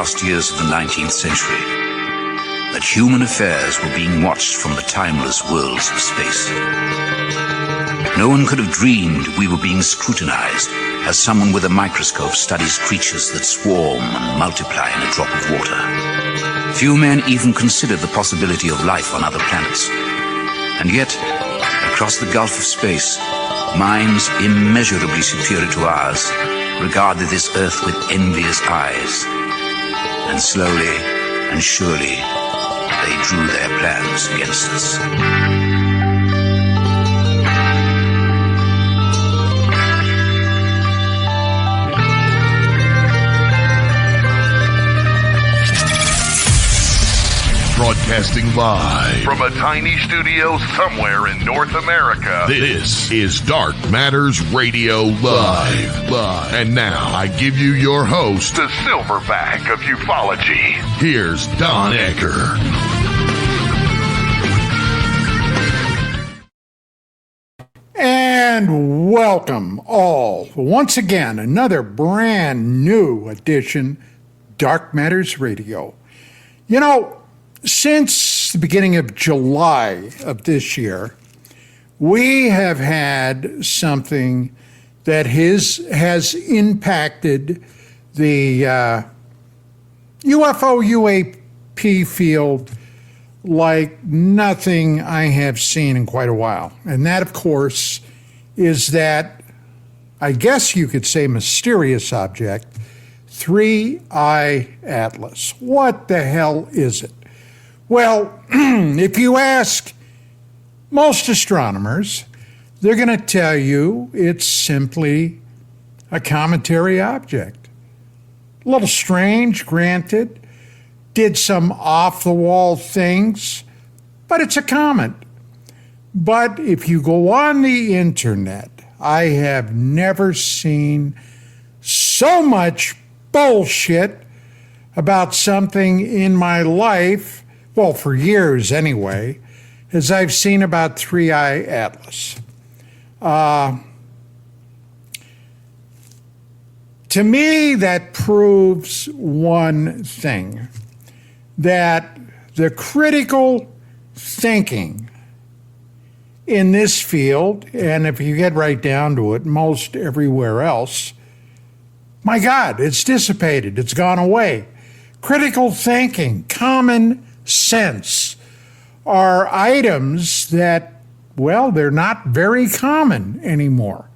last years of the 19th century, that human affairs were being watched from the timeless worlds of space. No one could have dreamed we were being scrutinized as someone with a microscope studies creatures that swarm and multiply in a drop of water. Few men even considered the possibility of life on other planets. And yet, across the gulf of space, minds immeasurably superior to ours regarded this Earth with envious eyes. And slowly and surely, they drew their plans against us. Broadcasting live from a tiny studio somewhere in North America. This is Dark Matters Radio Live. And now I give you your host, the silverback of ufology. Here's Don Ecker. And welcome all once again, another brand new edition, Dark Matters Radio. You know, since the beginning of July of this year, we have had something that has impacted the UFO UAP field like nothing I have seen in quite a while. And that, of course, is that, I guess you could say, mysterious object, 3I Atlas. What the hell is it? Well, if you ask most astronomers, they're going to tell you it's simply a cometary object. A little strange, granted, did some off-the-wall things, but it's a comet. But if you go on the internet, I have never seen so much bullshit about something in my life, well, for years anyway, as I've seen about 3I Atlas. To me, that proves one thing, that the critical thinking in this field, and if you get right down to it, most everywhere else, my God, it's dissipated, it's gone away. Critical thinking, common sense are items that, well, they're not very common anymore.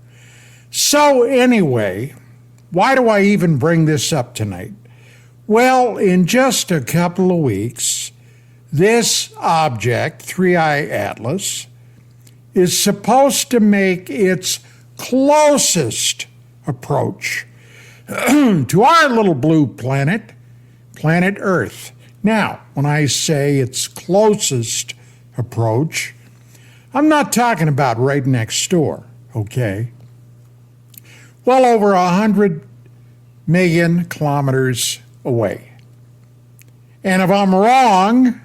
So anyway, why do I even bring this up tonight? Well, in just a couple of weeks, this object, 3I Atlas, is supposed to make its closest approach to our little blue planet, planet Earth. Now, when I say its closest approach, I'm not talking about right next door, okay? Well over 100 million kilometers away. And if I'm wrong,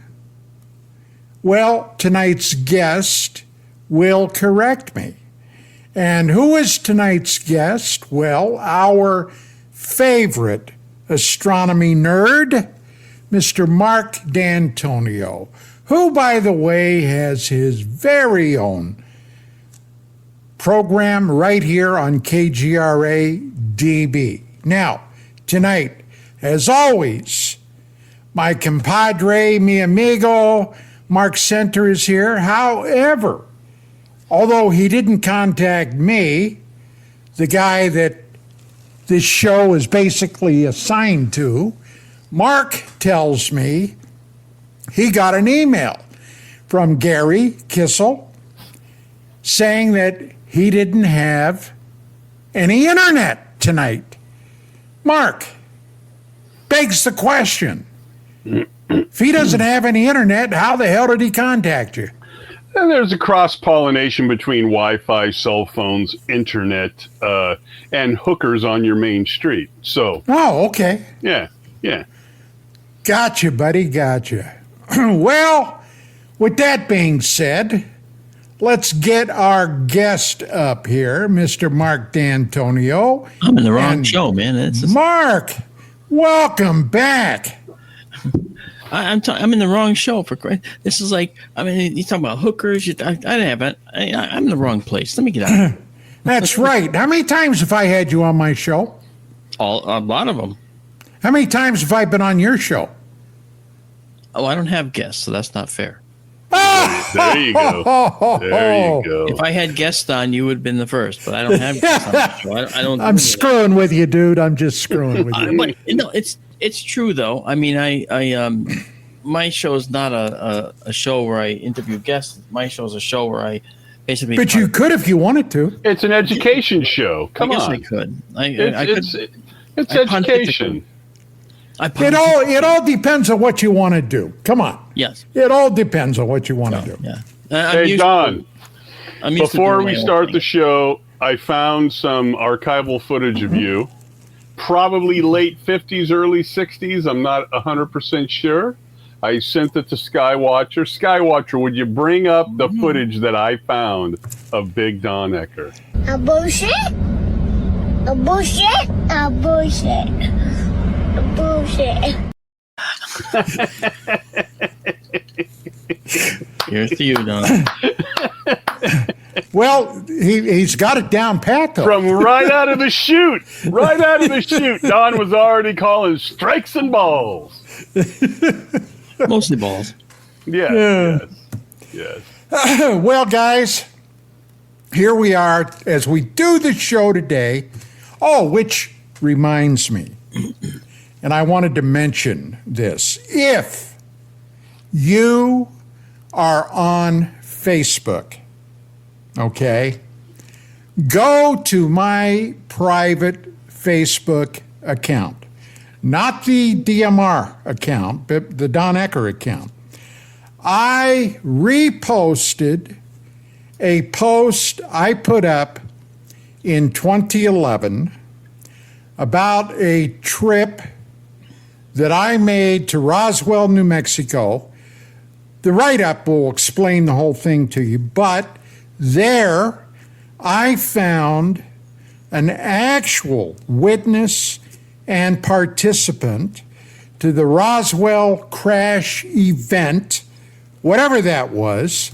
well, tonight's guest will correct me. And who is tonight's guest? Well, our favorite astronomy nerd, Mr. Marc Dantonio, who, by the way, has his very own program right here on KGRA DB. Now, tonight, as always, my compadre, mi amigo, Mark Center is here. However, although he didn't contact me, the guy that this show is basically assigned to, Mark tells me he got an email from Gerry saying that he didn't have any internet tonight. Mark, begs the question, if he doesn't have any internet, how the hell did he contact you? And there's a cross-pollination between Wi-Fi, cell phones, internet, and hookers on your main street. So. Oh, okay. Yeah. Gotcha, buddy, gotcha. Well, with that being said, let's get our guest up here, Mr. Marc Dantonio. I'm in the wrong show, man. Mark, Welcome back. I'm in the wrong show. This is like, I mean, you talking about hookers. I'm in the wrong place. Let me get out. That's right. How many times have I had you on my show? A lot of them. How many times have I been on your show? Oh, I don't have guests, so that's not fair. There you go. There you go. If I had guests on, you would have been the first, but I don't have guests on the show. I don't. I'm screwing with you, dude. I'm just screwing with you. But no, it's true though. I mean, I my show is not a show where I interview guests. My show is a show where I basically. But you could if you wanted to. It's an education show. Come on. I could. It's education. It all depends on what you want to do. Come on. Yes. It all depends on what you want to do. Yeah. Hey, Don, before we start the show, I found some archival footage of you, probably late 50s, early 60s. I'm not 100% sure. I sent it to Skywatcher. Skywatcher, would you bring up the footage that I found of Big Don Ecker? A bullshit? A bullshit? A bullshit. Bullshit. Here's to you, Don. Well, he's got it down pat, though. From right out of the chute. Right out of the chute. Don was already calling strikes and balls. Mostly balls. Yes. Well, guys, here we are as we do the show today. Oh, which reminds me. And I wanted to mention this. If you are on Facebook, okay, go to my private Facebook account, not the DMR account, but the Don Ecker account. I reposted a post I put up in 2011 about a trip that I made to Roswell, New Mexico. The write-up will explain the whole thing to you, but there I found an actual witness and participant to the Roswell crash event, whatever that was,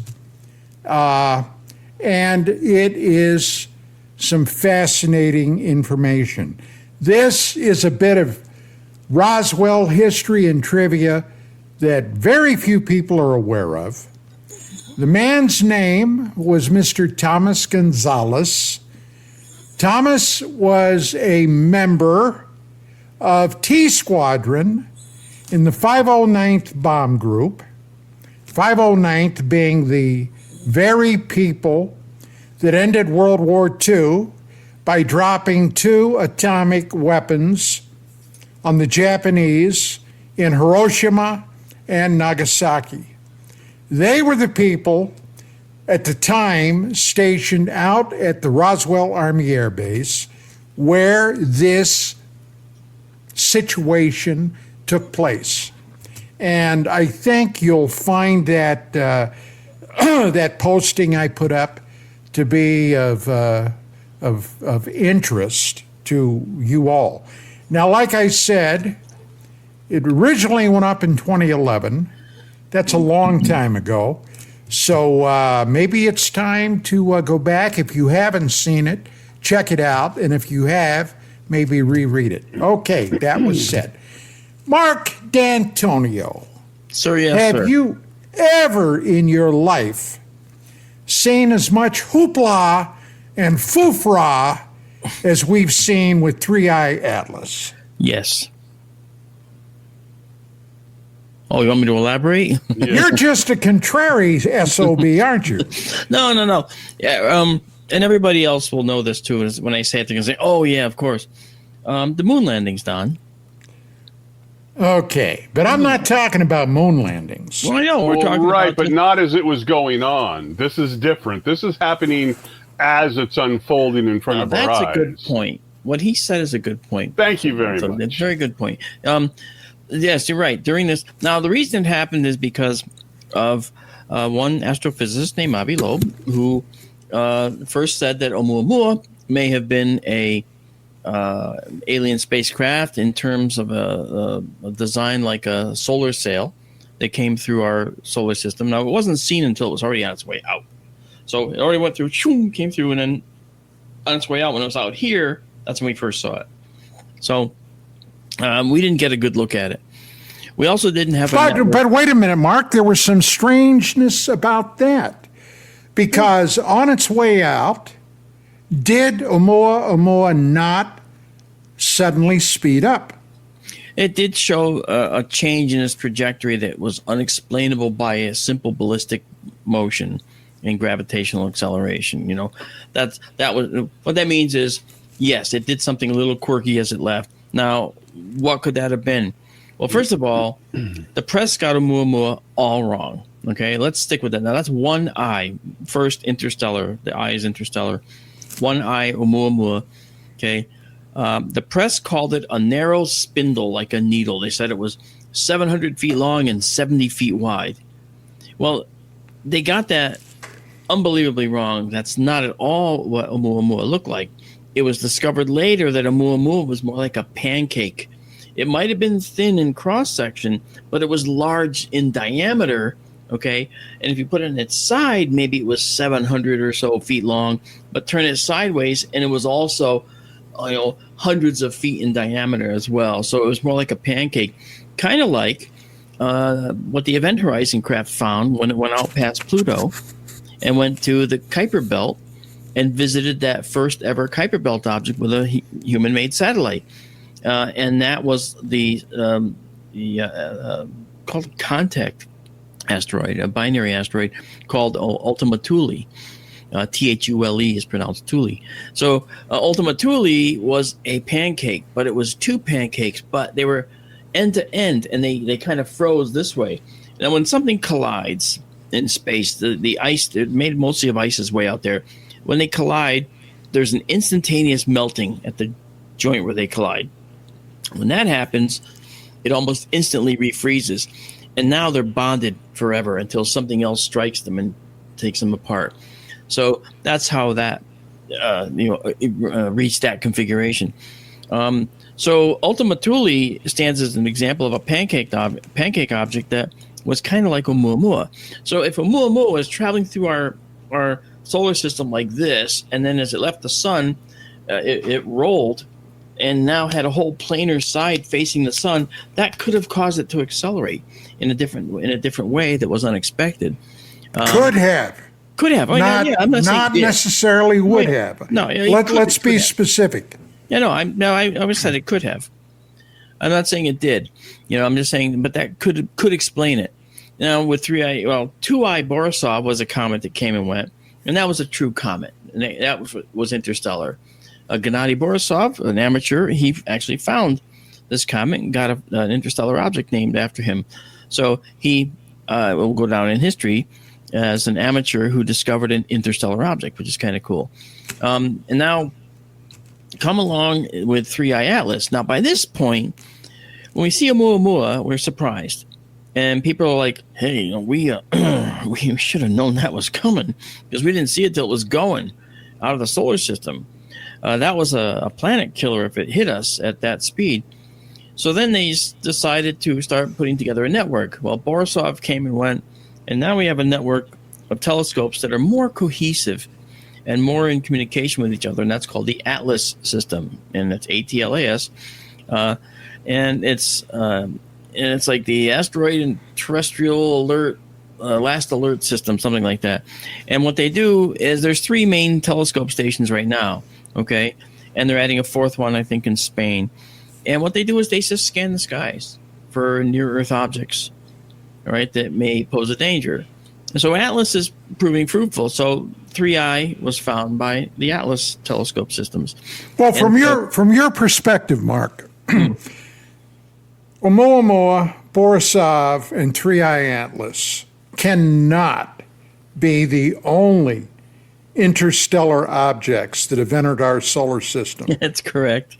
and it is some fascinating information. This is a bit of Roswell history and trivia that very few people are aware of. The man's name was Mr. Thomas Gonzalez. Thomas was a member of T Squadron in the 509th Bomb Group, 509th being the very people that ended World War II by dropping 2 atomic weapons on the Japanese in Hiroshima and Nagasaki. They were the people at the time stationed out at the Roswell Army Air Base where this situation took place. And I think you'll find that that posting I put up to be of interest to you all. Now, like I said, it originally went up in 2011. That's a long time ago. So maybe it's time to go back. If you haven't seen it, check it out. And if you have, maybe reread it. Okay, that was said. Marc Dantonio. Sir, yes, have sir. you ever in your life seen as much hoopla and foofra as we've seen with 3-Eye Atlas? Yes. Oh, you want me to elaborate? You're just a contrary SOB, aren't you? No. Yeah, and everybody else will know this too. Is when I say it, they're going to say, "Oh yeah, of course." The moon landings, Don. Okay, but I'm not talking about moon landings. Well, I know we're talking right, about but not as it was going on. This is different. This is happening as it's unfolding in front of our eyes. That's a good point. What he said is a good point. Thank you very It's a much. very good point. Yes, you're right. During this, now the reason it happened is because of one astrophysicist named Avi Loeb, who first said that Oumuamua may have been a alien spacecraft in terms of a design like a solar sail that came through our solar system. Now, it wasn't seen until it was already on its way out. So it already went through, came through, and then on its way out, when it was out here, that's when we first saw it. So we didn't get a good look at it. We also didn't have But wait a minute, Mark. There was some strangeness about that. Because on its way out, did Oumuamua not suddenly speed up? It did show a change in its trajectory that was unexplainable by a simple ballistic motion and gravitational acceleration. You know, that was what that means is, yes, it did something a little quirky as it left. Now, what could that have been? Well, first of all, the press got Oumuamua all wrong. Okay, let's stick with that. Now, that's one eye. First, interstellar. The eye is interstellar. One eye, Oumuamua. Okay. The press called it a narrow spindle like a needle. They said it was 700 feet long and 70 feet wide. Well, they got that unbelievably wrong. That's not at all what Oumuamua looked like. It was discovered later that Oumuamua was more like a pancake. It might have been thin in cross-section, but it was large in diameter, okay? And if you put it on its side, maybe it was 700 or so feet long, but turn it sideways, and it was also, hundreds of feet in diameter as well. So it was more like a pancake, kind of like what the Event Horizon craft found when it went out past Pluto and went to the Kuiper Belt and visited that first ever Kuiper Belt object with a human-made satellite. And that was the called contact asteroid, a binary asteroid called Ultima Thule. Thule is pronounced Thule. So Ultima Thule was a pancake, but it was two pancakes, but they were end to end, and they kind of froze this way. Now, when something collides in space, the ice, they're made mostly of ice, way out there. When they collide, there's an instantaneous melting at the joint where they collide. When that happens, it almost instantly refreezes, and now they're bonded forever until something else strikes them and takes them apart. So that's how that reached that configuration. So Ultima Thule stands as an example of a pancake object that was kind of like Oumuamua. So if Oumuamua was traveling through our solar system like this, and then as it left the sun, it rolled and now had a whole planar side facing the sun, that could have caused it to accelerate in a different way that was unexpected. Could have. Oh, I'm not necessarily would have. No, let's be specific. Yeah, I always said it could have. I'm not saying it did. I'm just saying, but that could explain it. Now with 2I Borisov was a comet that came and went, and that was a true comet, and that was interstellar. Gennady Borisov, an amateur, he actually found this comet and got an interstellar object named after him. So he will go down in history as an amateur who discovered an interstellar object, which is kind of cool. And now come along with 3I Atlas. Now, by this point, when we see Oumuamua, we're surprised. And people are like, hey, we should have known that was coming because we didn't see it till it was going out of the solar system. That was a planet killer if it hit us at that speed. So then they decided to start putting together a network. Well, Borisov came and went, and now we have a network of telescopes that are more cohesive and more in communication with each other, and that's called the Atlas system, and it's ATLAS. And it's like the asteroid and terrestrial alert, last alert system, something like that. And what they do is there's 3 main telescope stations right now, okay? And they're adding a 4th one, I think, in Spain. And what they do is they just scan the skies for near-Earth objects, all right, that may pose a danger. And so Atlas is proving fruitful. So 3I was found by the Atlas telescope systems. Well, from your perspective, Mark, Oumuamua, Borisov, and 3I Atlas cannot be the only interstellar objects that have entered our solar system. That's correct.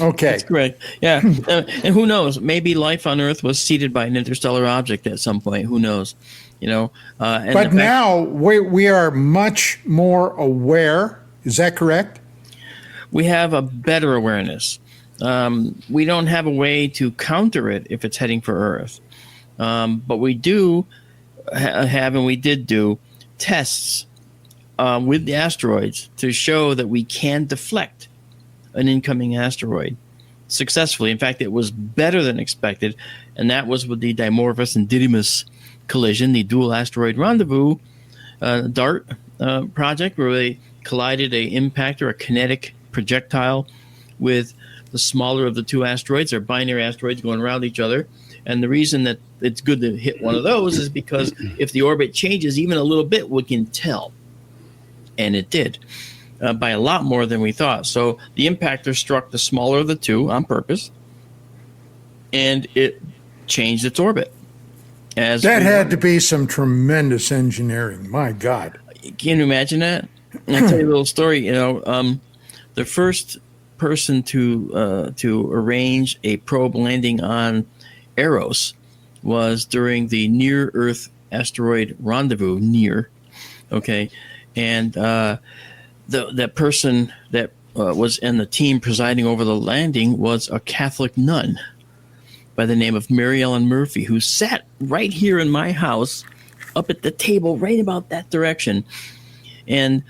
Okay. That's correct. Yeah. And who knows? Maybe life on Earth was seeded by an interstellar object at some point. Who knows? But now we are much more aware. Is that correct? we have a better awareness. We don't have a way to counter it if it's heading for Earth. But we do have, and we did do, tests with the asteroids to show that we can deflect an incoming asteroid successfully. In fact, it was better than expected, and that was with the Dimorphos and Didymos collision, the dual asteroid rendezvous DART project, where they collided a impactor, a kinetic projectile, with the smaller of the two asteroids. They're binary asteroids going around each other. And the reason that it's good to hit one of those is because if the orbit changes even a little bit, we can tell. And it did, by a lot more than we thought. So the impactor struck the smaller of the two on purpose, and it changed its orbit. That had to be some tremendous engineering. My God. Can you imagine that? I'll tell you a little story. The first person to arrange a probe landing on Eros was during the near-Earth asteroid rendezvous, NEAR. Okay, and the person that was in the team presiding over the landing was a Catholic nun by the name of Mary Ellen Murphy, who sat right here in my house, up at the table, right about that direction. And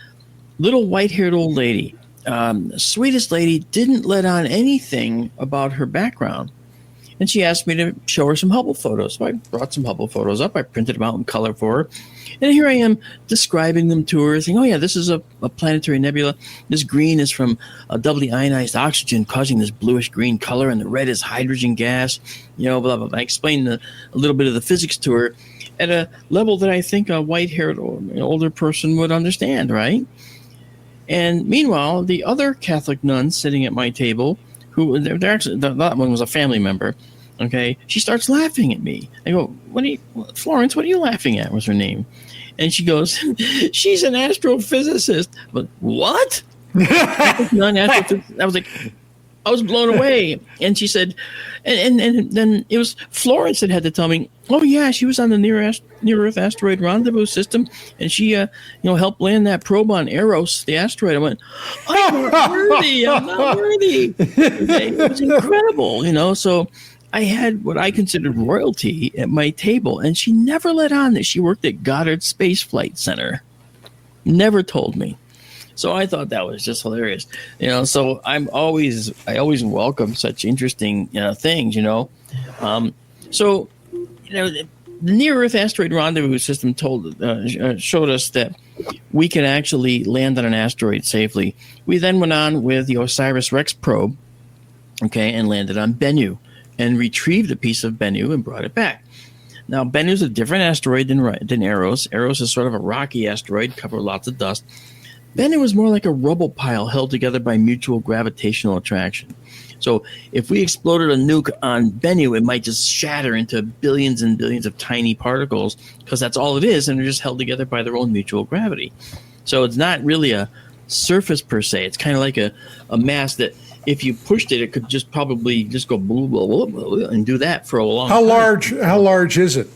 little white-haired old lady, sweetest lady, didn't let on anything about her background. And she asked me to show her some Hubble photos. So I brought some Hubble photos up. I printed them out in color for her. And here I am describing them to her, saying, oh, yeah, this is a planetary nebula. This green is from a doubly ionized oxygen causing this bluish-green color, and the red is hydrogen gas, blah, blah, blah. I explained a little bit of the physics to her at a level that I think a white-haired older person would understand, right? And meanwhile, the other Catholic nun sitting at my table, who they're actually, that one was a family member, okay, she starts laughing at me. I go, Florence, what are you laughing at? Was her name. And she goes, she's an astrophysicist. But what? I was blown away. And she said, and then it was Florence that had to tell me, oh, yeah, she was on the near-Earth asteroid rendezvous system, and she, helped land that probe on Eros, the asteroid. I went, I'm not worthy. It was incredible, So I had what I considered royalty at my table, and she never let on that she worked at Goddard Space Flight Center. Never told me. So I thought that was just hilarious, So I always welcome such interesting things, So the near-Earth asteroid rendezvous system showed us that we can actually land on an asteroid safely. We then went on with the OSIRIS-REx probe, okay, and landed on Bennu and retrieved a piece of Bennu and brought it back. Now, Bennu is a different asteroid than Eros. Eros is sort of a rocky asteroid, covered with lots of dust. Bennu was more like a rubble pile held together by mutual gravitational attraction. So if we exploded a nuke on Bennu, it might just shatter into billions and billions of tiny particles, because that's all it is, and they're just held together by their own mutual gravity. So it's not really a surface per se. It's kind of like a mass that if you pushed it, it could just probably just go blah, blah, blah, blah, and do that for a long time. How large is it?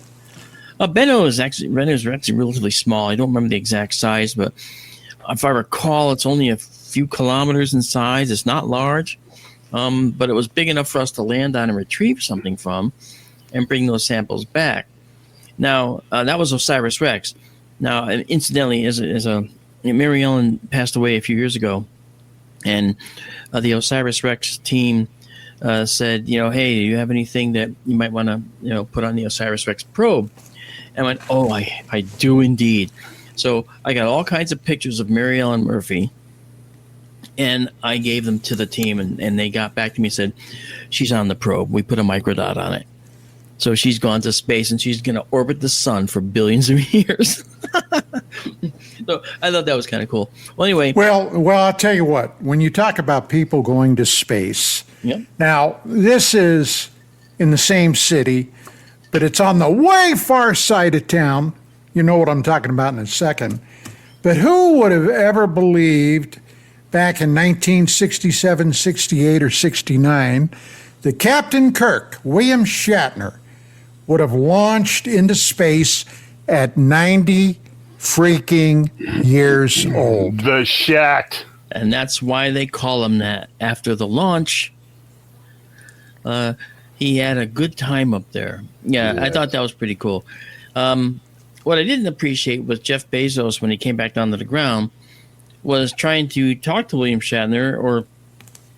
Bennu is actually relatively small. I don't remember the exact size, but if I recall, it's only a few kilometers in size. It's not large, but it was big enough for us to land on and retrieve something from and bring those samples back. Now, that was OSIRIS-REx. Now, incidentally, Mary Ellen passed away a few years ago, and the OSIRIS-REx team said, hey, do you have anything that you might want to, put on the OSIRIS-REx probe? And I went, oh, I do indeed. So I got all kinds of pictures of Mary Ellen Murphy, and I gave them to the team, and they got back to me and said, she's on the probe. We put a microdot on it. So she's gone to space, and she's going to orbit the sun for billions of years. So I thought that was kind of cool. Well, anyway. Well, I'll tell you what. When you talk about people going to space, yeah. Now, this is in the same city, but it's on the way far side of town. You know what I'm talking about in a second. But who would have ever believed back in 1967, 68, or 69 that Captain Kirk, William Shatner, would have launched into space at 90 freaking years old? The Shat. And that's why they call him that. After the launch, he had a good time up there. Yeah, I thought that was pretty cool. What I didn't appreciate was Jeff Bezos, when he came back down to the ground, was trying to talk to William Shatner or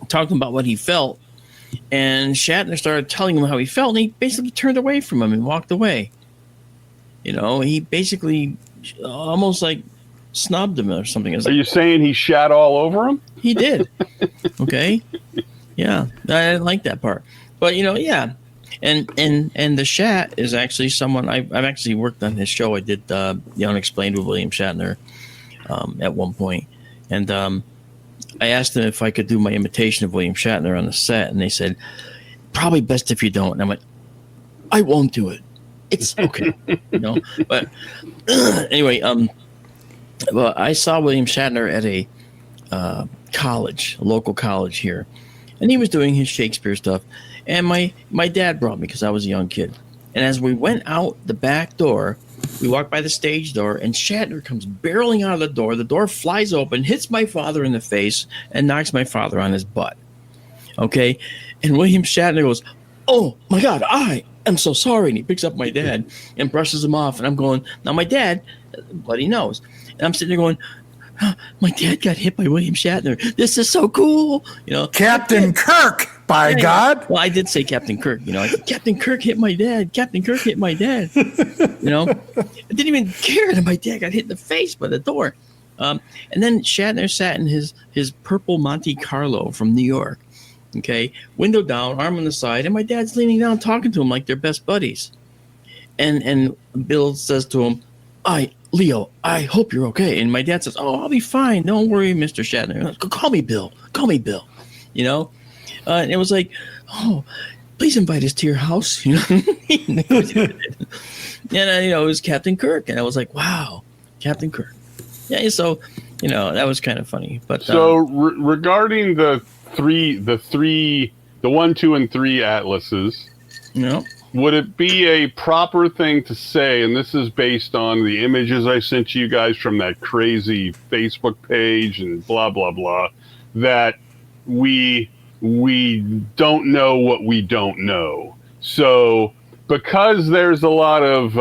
talking about what he felt. And Shatner started telling him how he felt, and he basically turned away from him and walked away. You know, he basically almost like snubbed him or something. Are you saying he shat all over him? He did. Okay. Yeah, I didn't like that part. But, you know, yeah. And the Shat is actually someone I've actually worked on his show. I did The Unexplained with William Shatner at one point. And I asked them if I could do my imitation of William Shatner on the set, and they said, probably best if you don't. And I'm like, I won't do it. It's okay. You know? But anyway, well, I saw William Shatner at a local college here, and he was doing his Shakespeare stuff. And my dad brought me because I was a young kid. And as we went out the back door, we walked by the stage door, and Shatner comes barreling out of the door. The door flies open, hits my father in the face, and knocks my father on his butt. Okay? And William Shatner goes, oh, my God, I am so sorry. And he picks up my dad and brushes him off. And I'm going, now my dad, bloody nose. And I'm sitting there going, my dad got hit by William Shatner. This is so cool. You know, Captain Kirk, by God. Well, I did say Captain Kirk. You know, Captain Kirk hit my dad. Captain Kirk hit my dad. You know, I didn't even care that my dad got hit in the face by the door. And then Shatner sat in his purple Monte Carlo from New York. Okay, window down, arm on the side, and my dad's leaning down talking to him like they're best buddies. And Bill says to him, Leo, I hope you're okay. And my dad says, oh, I'll be fine. Don't worry, Mr. Shatner. Call me Bill. Call me Bill. You know? And it was like, oh, please invite us to your house. You know? And, you know, it was Captain Kirk. And I was like, wow, Captain Kirk. Yeah, so, you know, that was kind of funny. But so regarding the 1, 2, and 3 atlases, you know, would it be a proper thing to say, and this is based on the images I sent you guys from that crazy Facebook page and blah, blah, blah, that we don't know what we don't know? So because there's a lot of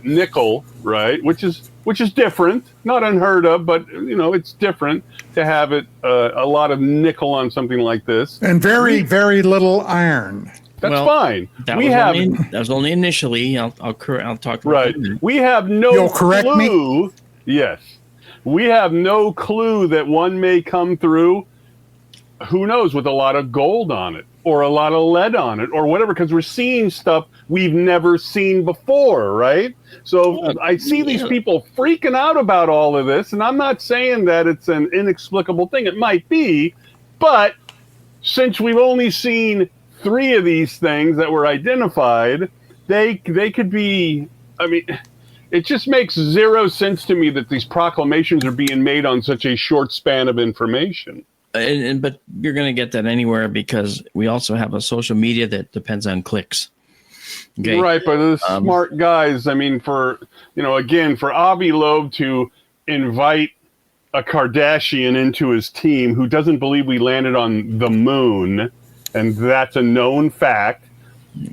nickel, right, which is different, not unheard of, but, you know, it's different to have it a lot of nickel on something like this. And very, very little iron. That's fine. That was only initially. I'll talk about right. that. We have no You'll correct clue. me? Yes. We have no clue that one may come through, who knows, with a lot of gold on it or a lot of lead on it or whatever, because we're seeing stuff we've never seen before, right? So I see these people freaking out about all of this, and I'm not saying that it's an inexplicable thing. It might be, but since we've only seen 3 of these things that were identified, they could be, I mean, it just makes zero sense to me that these proclamations are being made on such a short span of information. But you're going to get that anywhere because we also have a social media that depends on clicks. Okay? Right, but the smart guys, I mean, for Avi Loeb to invite a Kardashian into his team who doesn't believe we landed on the moon, and that's a known fact.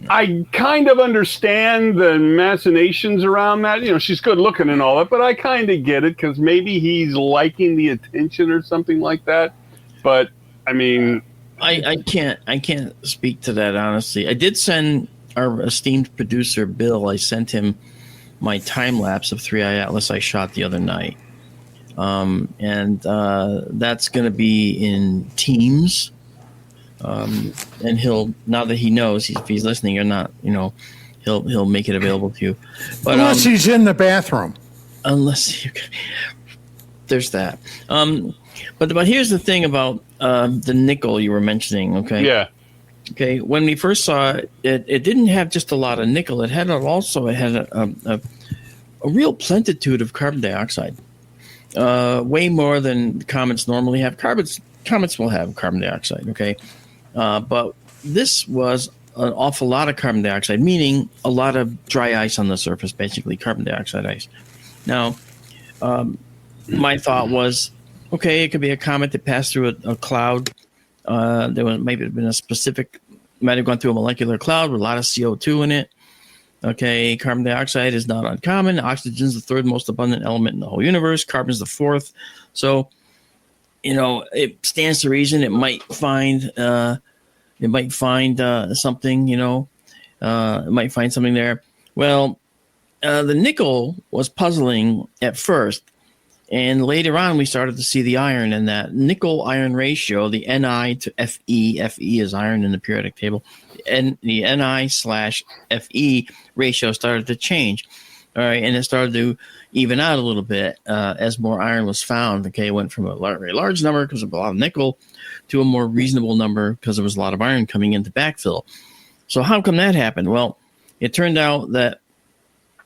I kind of understand the machinations around that. You know, she's good looking and all that, but I kind of get it because maybe he's liking the attention or something like that. But I mean, I can't speak to that honestly. I did send our esteemed producer Bill. I sent him my time lapse of 3i Atlas I shot the other night, and that's going to be in Teams. And he'll, now that he knows if he's listening or not, you know, he'll make it available to you. But unless he's in the bathroom. There's that. But here's the thing about the nickel you were mentioning. Okay. Yeah. Okay. When we first saw it, it didn't have just a lot of nickel. It had a real plentitude of carbon dioxide. Way more than comets normally have. Comets will have carbon dioxide. Okay. But this was an awful lot of carbon dioxide, meaning a lot of dry ice on the surface, basically carbon dioxide ice. Now, my thought was Okay, it could be a comet that passed through a cloud. Maybe been a specific, might have gone through a molecular cloud with a lot of CO2 in it. Okay, carbon dioxide is not uncommon. Oxygen is the third most abundant element in the whole universe. Carbon is the fourth. So, it stands to reason it might find something. It might find something there. Well, the nickel was puzzling at first. And later on, we started to see the iron in that nickel-iron ratio, the Ni to Fe. Fe is iron in the periodic table. And the Ni/Fe ratio started to change. All right, and it started to even out a little bit as more iron was found. Okay, it went from a very large number because of a lot of nickel to a more reasonable number because there was a lot of iron coming in to backfill. So how come that happened? Well, it turned out that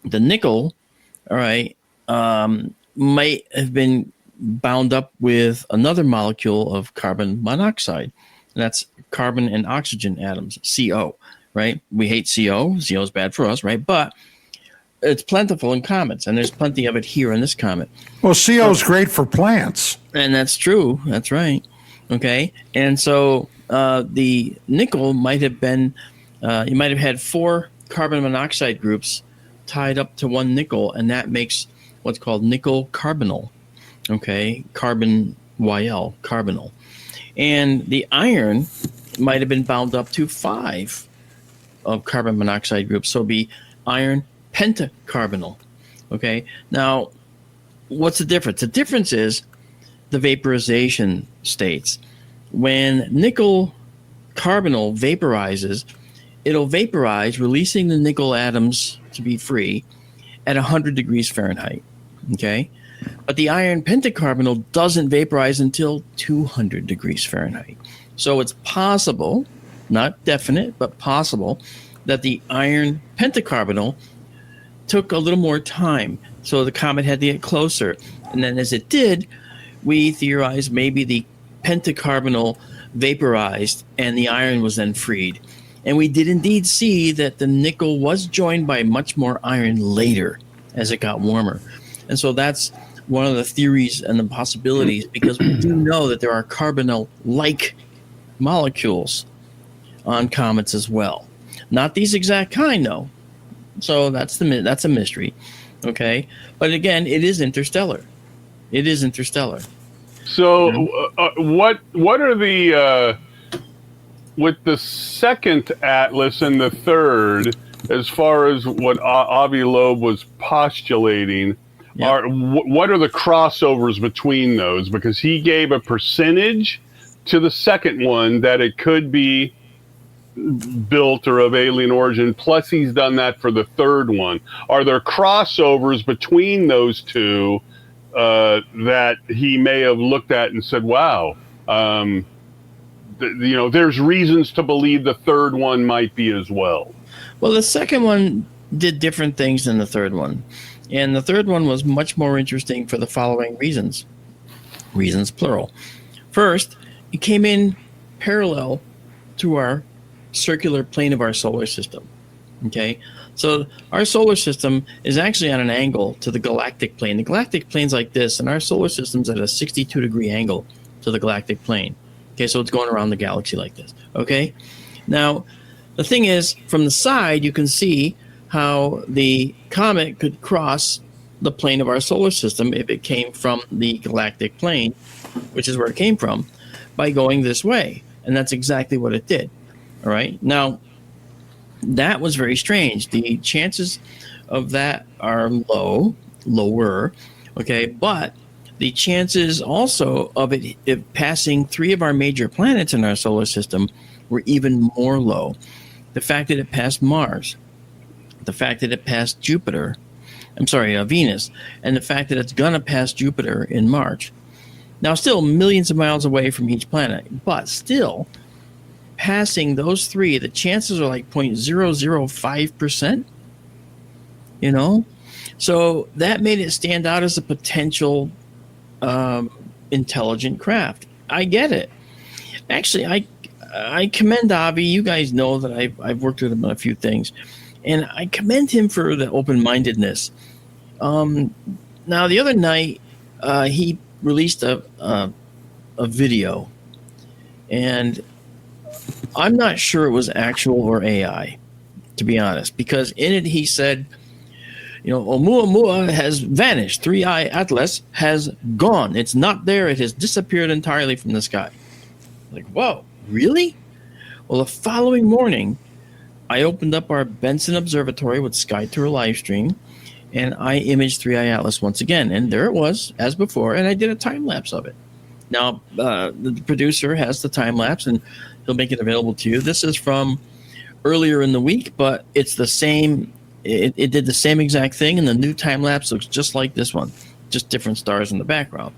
the nickel, all right, might have been bound up with another molecule of carbon monoxide. And that's carbon and oxygen atoms, CO, right? We hate CO. CO is bad for us, right? But it's plentiful in comets, and there's plenty of it here in this comet. Well, CO is great for plants. And that's true. That's right. Okay. And so the nickel might have been, you might have had 4 carbon monoxide groups tied up to one nickel, and that makes what's called nickel carbonyl. Okay, carbon YL, carbonyl. And the iron might have been bound up to 5 of carbon monoxide groups, so it'd be iron pentacarbonyl. Okay, now what's the difference? The difference is the vaporization states. When nickel carbonyl vaporizes, it'll vaporize, releasing the nickel atoms to be free at 100 degrees Fahrenheit. Okay, but the iron pentacarbonyl doesn't vaporize until 200 degrees Fahrenheit. So it's possible, not definite, but possible, that the iron pentacarbonyl took a little more time. So the comet had to get closer. And then as it did, we theorized maybe the pentacarbonyl vaporized and the iron was then freed. And we did indeed see that the nickel was joined by much more iron later as it got warmer. And so that's one of the theories and the possibilities, because we do know that there are carbonyl-like molecules on comets as well. Not these exact kind, though. So that's a mystery. Okay? But again, it is interstellar. It is interstellar. So what are the... with the second atlas and the third, as far as what Avi Loeb was postulating, what are the crossovers between those? Because he gave a percentage to the second one that it could be built or of alien origin, plus he's done that for the third one. Are there crossovers between those two that he may have looked at and said, wow, there's reasons to believe the third one might be as well? Well, the second one did different things than the third one. And the third one was much more interesting for the following reasons. Reasons, plural. First, it came in parallel to our circular plane of our solar system. Okay? So our solar system is actually on an angle to the galactic plane. The galactic plane's like this, and our solar system's at a 62-degree angle to the galactic plane. Okay, so it's going around the galaxy like this. Okay? Now, the thing is, from the side, you can see how the comet could cross the plane of our solar system if it came from the galactic plane, which is where it came from, by going this way. And that's exactly what it did. All right? Now, that was very strange. The chances of that are lower, okay? But the chances also of it passing 3 of our major planets in our solar system were even more low. The fact that it passed Mars, the fact that it passed Venus, and the fact that it's going to pass Jupiter in March. Now, still millions of miles away from each planet, but still passing those 3, the chances are like 0.005%, So that made it stand out as a potential intelligent craft. I get it. Actually, I commend Avi. You guys know that I've worked with him on a few things, and I commend him for the open-mindedness. Now, the other night, he released a video, and I'm not sure it was actual or AI, to be honest, because in it he said, Oumuamua has vanished. 3i Atlas has gone. It's not there. It has disappeared entirely from the sky. Like, whoa, really? Well, the following morning, I opened up our Benson Observatory with SkyTour live stream, and I imaged 3i Atlas once again. And there it was, as before, and I did a time lapse of it. Now, the producer has the time lapse, and he'll make it available to you. This is from earlier in the week, but it's the same. It did the same exact thing, and the new time lapse looks just like this one, just different stars in the background.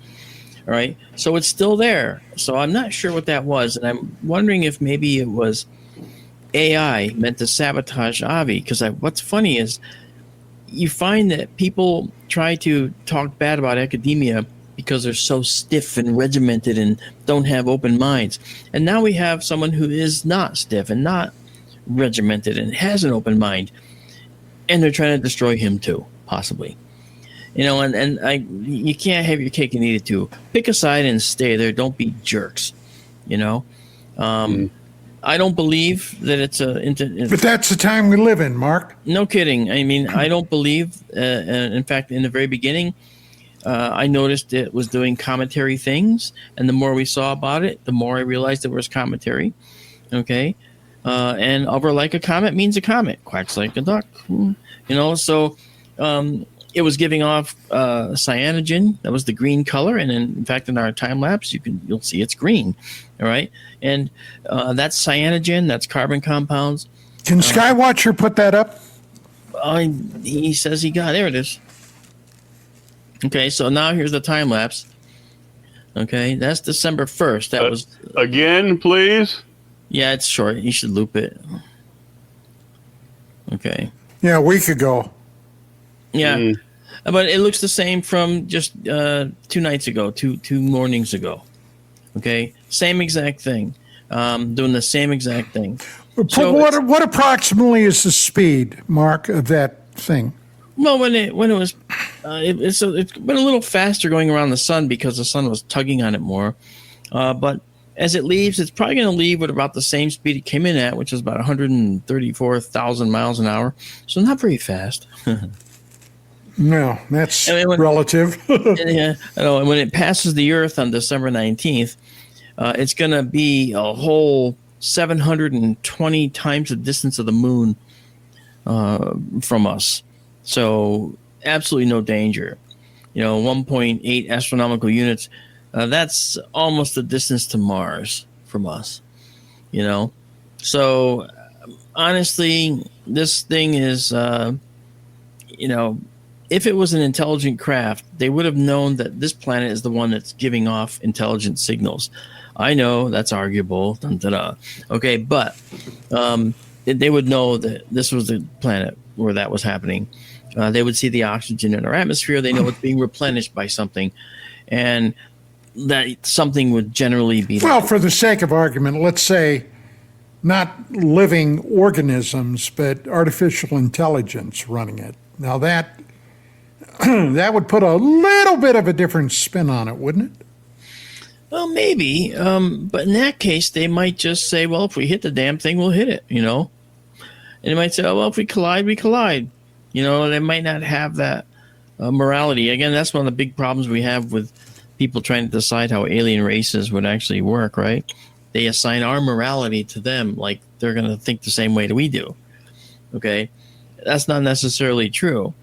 All right, so it's still there. So I'm not sure what that was, and I'm wondering if maybe it was AI meant to sabotage Avi. Because what's funny is you find that people try to talk bad about academia because they're so stiff and regimented and don't have open minds. And now we have someone who is not stiff and not regimented and has an open mind, and they're trying to destroy him too, possibly. You can't have your cake and eat it too. Pick a side and stay there. Don't be jerks. I don't believe that it's but that's the time we live in, Mark. No kidding. I mean, I don't believe. In fact, in the very beginning, I noticed it was doing commentary things, and the more we saw about it, the more I realized it was commentary. Okay. And over like a comet means a comet, quacks like a duck. So it was giving off cyanogen. That was the green color, and in fact, in our time lapse, you'll see it's green. All right, and that's cyanogen. That's carbon compounds. Can Skywatcher put that up? He says he got. There it is. Okay, so now here's the time lapse. Okay, that's December 1st. That was again, please. Yeah, it's short. You should loop it. Okay. Yeah, a week ago. Yeah, but it looks the same from just 2 nights ago, two mornings ago. Okay, same exact thing. Doing the same exact thing. So what approximately is the speed, Mark, of that thing? Well, when it was, it's been a little faster going around the sun because the sun was tugging on it more. But as it leaves, it's probably going to leave with about the same speed it came in at, which is about 134,000 miles an hour. So not very fast. No, that's relative. Yeah, I know. And when it passes the Earth on December 19th, it's going to be a whole 720 times the distance of the moon from us. So absolutely no danger. 1.8 astronomical units. That's almost the distance to Mars from us. So honestly, this thing is, if it was an intelligent craft, they would have known that this planet is the one that's giving off intelligent signals. I know that's arguable. Dun, dun, dun. Okay, but they would know that this was the planet where that was happening. They would see the oxygen in our atmosphere. They know it's being replenished by something. And that something would generally be... Well, for the sake of argument, let's say not living organisms, but artificial intelligence running it. Now that would put a little bit of a different spin on it, wouldn't it? Well, maybe. But in that case, they might just say, well, if we hit the damn thing, we'll hit it, And they might say, oh, well, if we collide, we collide. They might not have that morality. Again, that's one of the big problems we have with people trying to decide how alien races would actually work, right? They assign our morality to them like they're going to think the same way that we do. Okay? That's not necessarily true.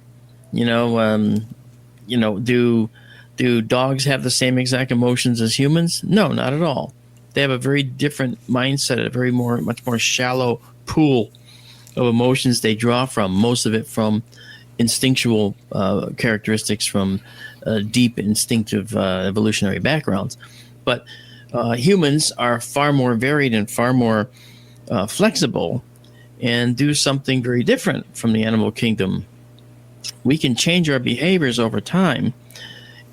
Do dogs have the same exact emotions as humans? No, not at all. They have a very different mindset, much more shallow pool of emotions they draw from. Most of it from instinctual characteristics from deep instinctive evolutionary backgrounds. But humans are far more varied and far more flexible and do something very different from the animal kingdom. We can change our behaviors over time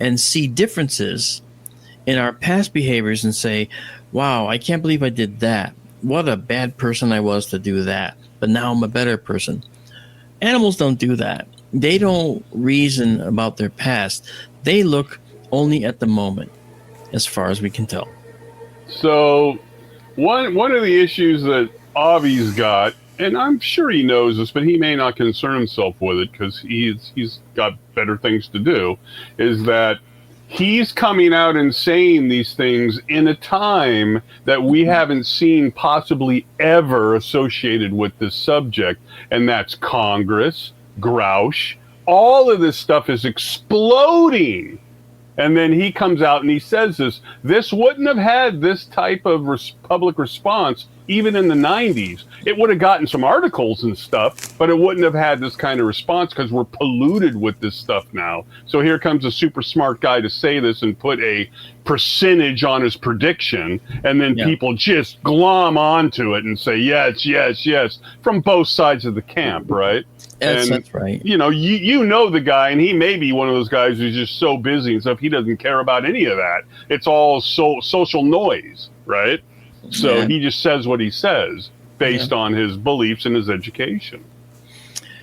and see differences in our past behaviors and say, wow, I can't believe I did that. What a bad person I was to do that. But now I'm a better person. Animals don't do that. They don't reason about their past. They look only at the moment, as far as we can tell. So one of the issues that Avi's got, and I'm sure he knows this, but he may not concern himself with it because he's got better things to do, is that he's coming out and saying these things in a time that we haven't seen possibly ever associated with this subject, and that's Congress, Grouch. All of this stuff is exploding. And then he comes out and he says this wouldn't have had this type of public response even in the 90s. It would have gotten some articles and stuff, but it wouldn't have had this kind of response because we're polluted with this stuff now. So here comes a super smart guy to say this and put a percentage on his prediction, and then people just glom onto it and say, yes, yes, yes, from both sides of the camp, right? That's right. You know the guy, and he may be one of those guys who's just so busy and stuff, he doesn't care about any of that. It's all social noise, right? So he just says what he says based on his beliefs and his education.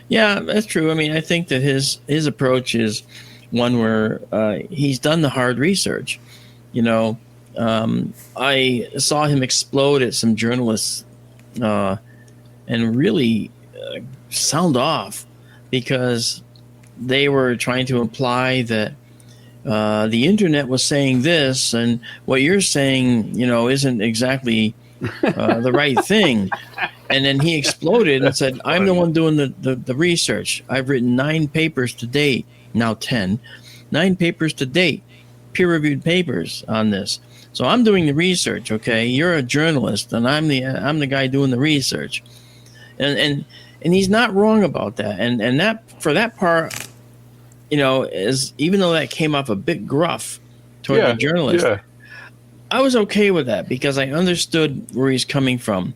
Yeah, that's true. I mean, I think that his approach is one where he's done the hard research. I saw him explode at some journalists and really sound off because they were trying to imply that the internet was saying this, and what you're saying, isn't exactly the right thing. And then he exploded and said, I'm the one doing the research. I've written 9 papers to date, now 10. 9 papers to date, peer-reviewed papers on this. So I'm doing the research, okay? You're a journalist, and I'm the guy doing the research. And he's not wrong about that. And that, for that part, is, even though that came off a bit gruff toward the journalist, I was okay with that because I understood where he's coming from.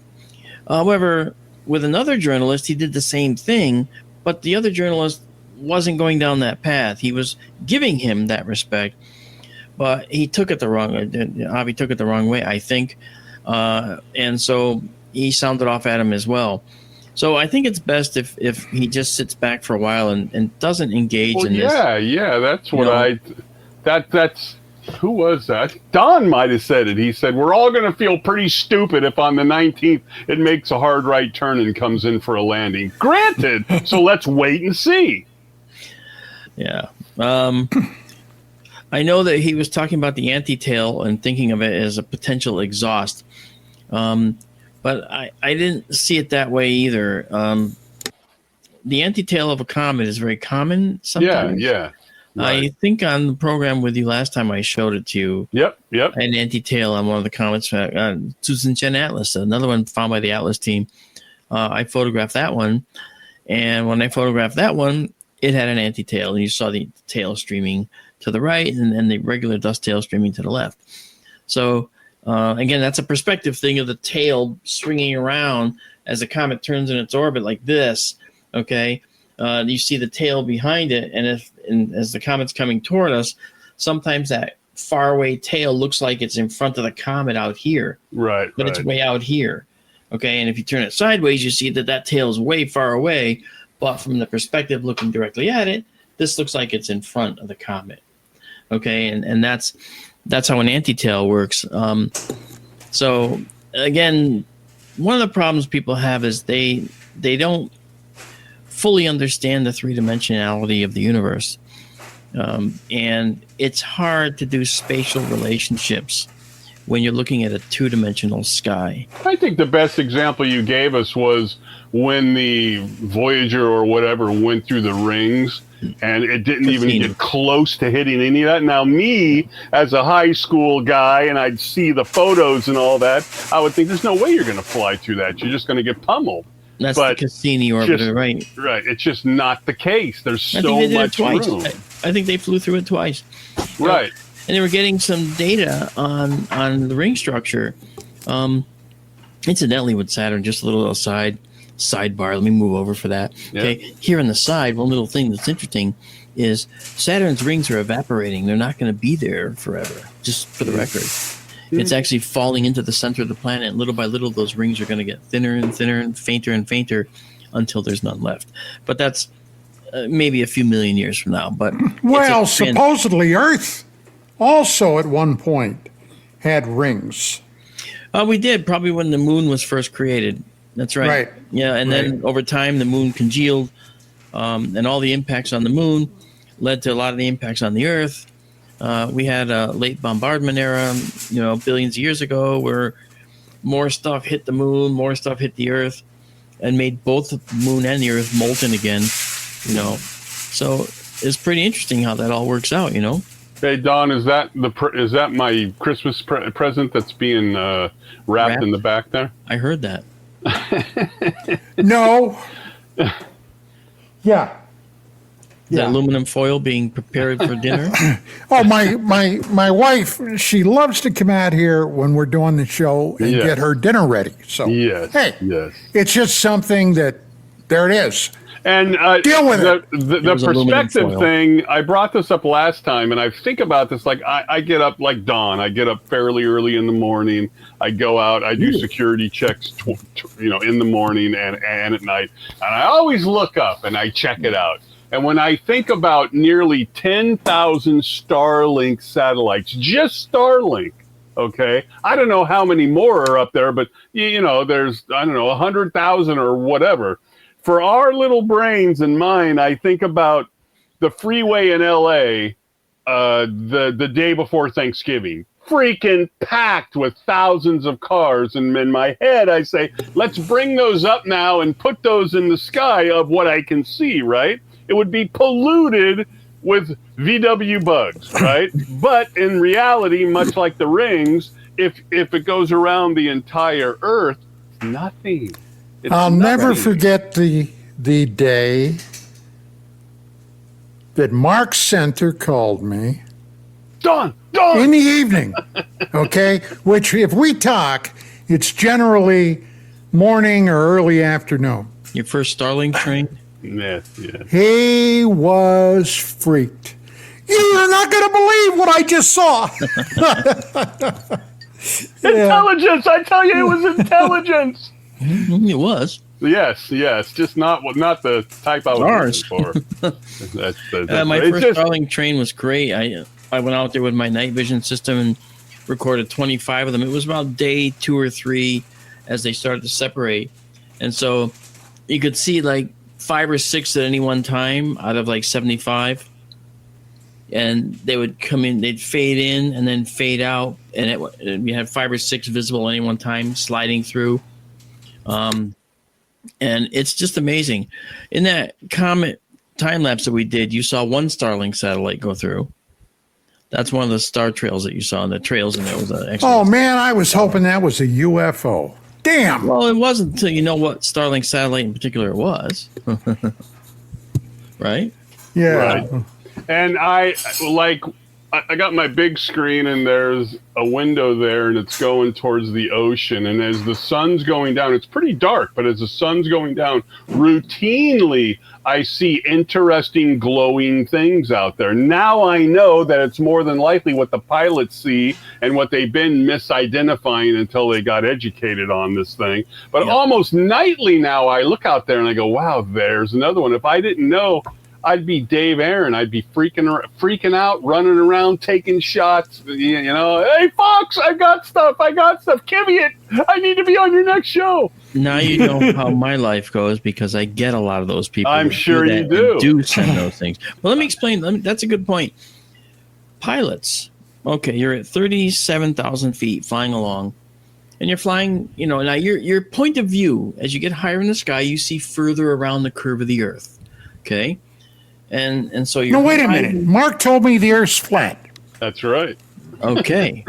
However, with another journalist, he did the same thing, but the other journalist wasn't going down that path. He was giving him that respect, but he took it the wrong way. Avi took it the wrong way, I think. And so he sounded off at him as well. So I think it's best if he just sits back for a while and doesn't engage in this. Yeah, that's what that's who was that? Don might have said it. He said, we're all going to feel pretty stupid if on the 19th it makes a hard right turn and comes in for a landing. Granted, so let's wait and see. Yeah. I know that he was talking about the anti-tail and thinking of it as a potential exhaust. But I didn't see it that way either. The anti-tail of a comet is very common sometimes. Yeah. Right. I think on the program with you last time I showed it to you. Yep. An anti-tail on one of the comets, Susan Atlas, another one found by the Atlas team. I photographed that one. And when I photographed that one, it had an anti-tail. And you saw the tail streaming to the right and the regular dust tail streaming to the left. So, again, that's a perspective thing of the tail swinging around as the comet turns in its orbit like this, okay? You see the tail behind it, and as the comet's coming toward us, sometimes that faraway tail looks like it's in front of the comet out here. Right. But it's way out here, okay? And if you turn it sideways, you see that tail is way far away, but from the perspective looking directly at it, this looks like it's in front of the comet, okay? And that's how an anti-tail works. So, again, one of the problems people have is they don't fully understand the three-dimensionality of the universe. And it's hard to do spatial relationships when you're looking at a two-dimensional sky. I think the best example you gave us was when the Voyager or whatever went through the rings, and it didn't even get close to hitting any of that. Now, me, as a high school guy, and I'd see the photos and all that, I would think there's no way you're going to fly through that. You're just going to get pummeled. That's the Cassini orbiter, right? Right. It's just not the case. There's so much room. I think they flew through it twice. Right. And they were getting some data on the ring structure. Incidentally, with Saturn, just a little sidebar. Let me move over for that. Yeah. Okay. Here on the side, one little thing that's interesting is Saturn's rings are evaporating. They're not going to be there forever, just for the record. It's actually falling into the center of the planet, and little by little, those rings are going to get thinner and thinner and fainter until there's none left. But that's maybe a few million years from now. But well, supposedly Earth also at one point had rings. We did, probably when the moon was first created. That's right. Right. Yeah, and then over time the moon congealed, and all the impacts on the moon led to a lot of the impacts on the Earth. We had a late bombardment era, billions of years ago, where more stuff hit the moon, more stuff hit the Earth, and made both the moon and the Earth molten again. So it's pretty interesting how that all works out. Hey Don, is that my Christmas present that's being wrapped in the back there? I heard that. No. Yeah. Is that aluminum foil being prepared for dinner? Oh, my wife, she loves to come out here when we're doing the show and get her dinner ready. So, yes, it's just something that, there it is. And deal with the perspective thing, I brought this up last time, and I think about this like I get up like dawn. I get up fairly early in the morning. I go out. I do security checks, in the morning and at night. And I always look up and I check it out. And when I think about nearly 10,000 Starlink satellites, just Starlink, okay? I don't know how many more are up there, but, there's, 100,000 or whatever. For our little brains and mine, I think about the freeway in L.A. The day before Thanksgiving. Freaking packed with thousands of cars. And in my head, I say, let's bring those up now and put those in the sky of what I can see, right? It would be polluted with VW bugs, right? But in reality, much like the rings, if it goes around the entire Earth, nothing. I'll never forget the day that Mark Center called me. Don! In the evening, okay? Which, if we talk, it's generally morning or early afternoon. Your first Starlink train? Yes. He was freaked. You're not going to believe what I just saw. Intelligence! I tell you, it was intelligence! It was. Yes, just not the type I was looking for. My first Starlink train was great. I went out there with my night vision system and recorded 25 of them. It was about day 2 or 3 as they started to separate, and so you could see like 5 or 6 at any one time out of like 75, and they would come in, they'd fade in and then fade out, and you had 5 or 6 visible at any one time sliding through. And it's just amazing. In that comet time lapse that we did, you saw one Starlink satellite go through. That's one of the star trails that you saw, and the trails in there was an excellent. Oh man, I was hoping that was a UFO. Damn. Well, it wasn't until you know what Starlink satellite in particular it was. Right? Yeah. Right. And I got my big screen, and there's a window there, and it's going towards the ocean. And as the sun's going down, it's pretty dark, but as the sun's going down, routinely I see interesting glowing things out there. Now I know that it's more than likely what the pilots see and what they've been misidentifying until they got educated on this thing. But almost nightly now I look out there and I go, wow, there's another one. If I didn't know, I'd be Dave Aaron. I'd be freaking out, running around, taking shots. Hey, Fox, I got stuff. Give me it. I need to be on your next show. Now you know how my life goes because I get a lot of those people. I'm sure you do. Do send those things. Well, let me explain. That's a good point. Pilots. Okay, you're at 37,000 feet flying along, and you're flying. Now your point of view as you get higher in the sky, you see further around the curve of the Earth. Okay. And so you're. No, wait a minute. Mark told me the Earth's flat. That's right. Okay.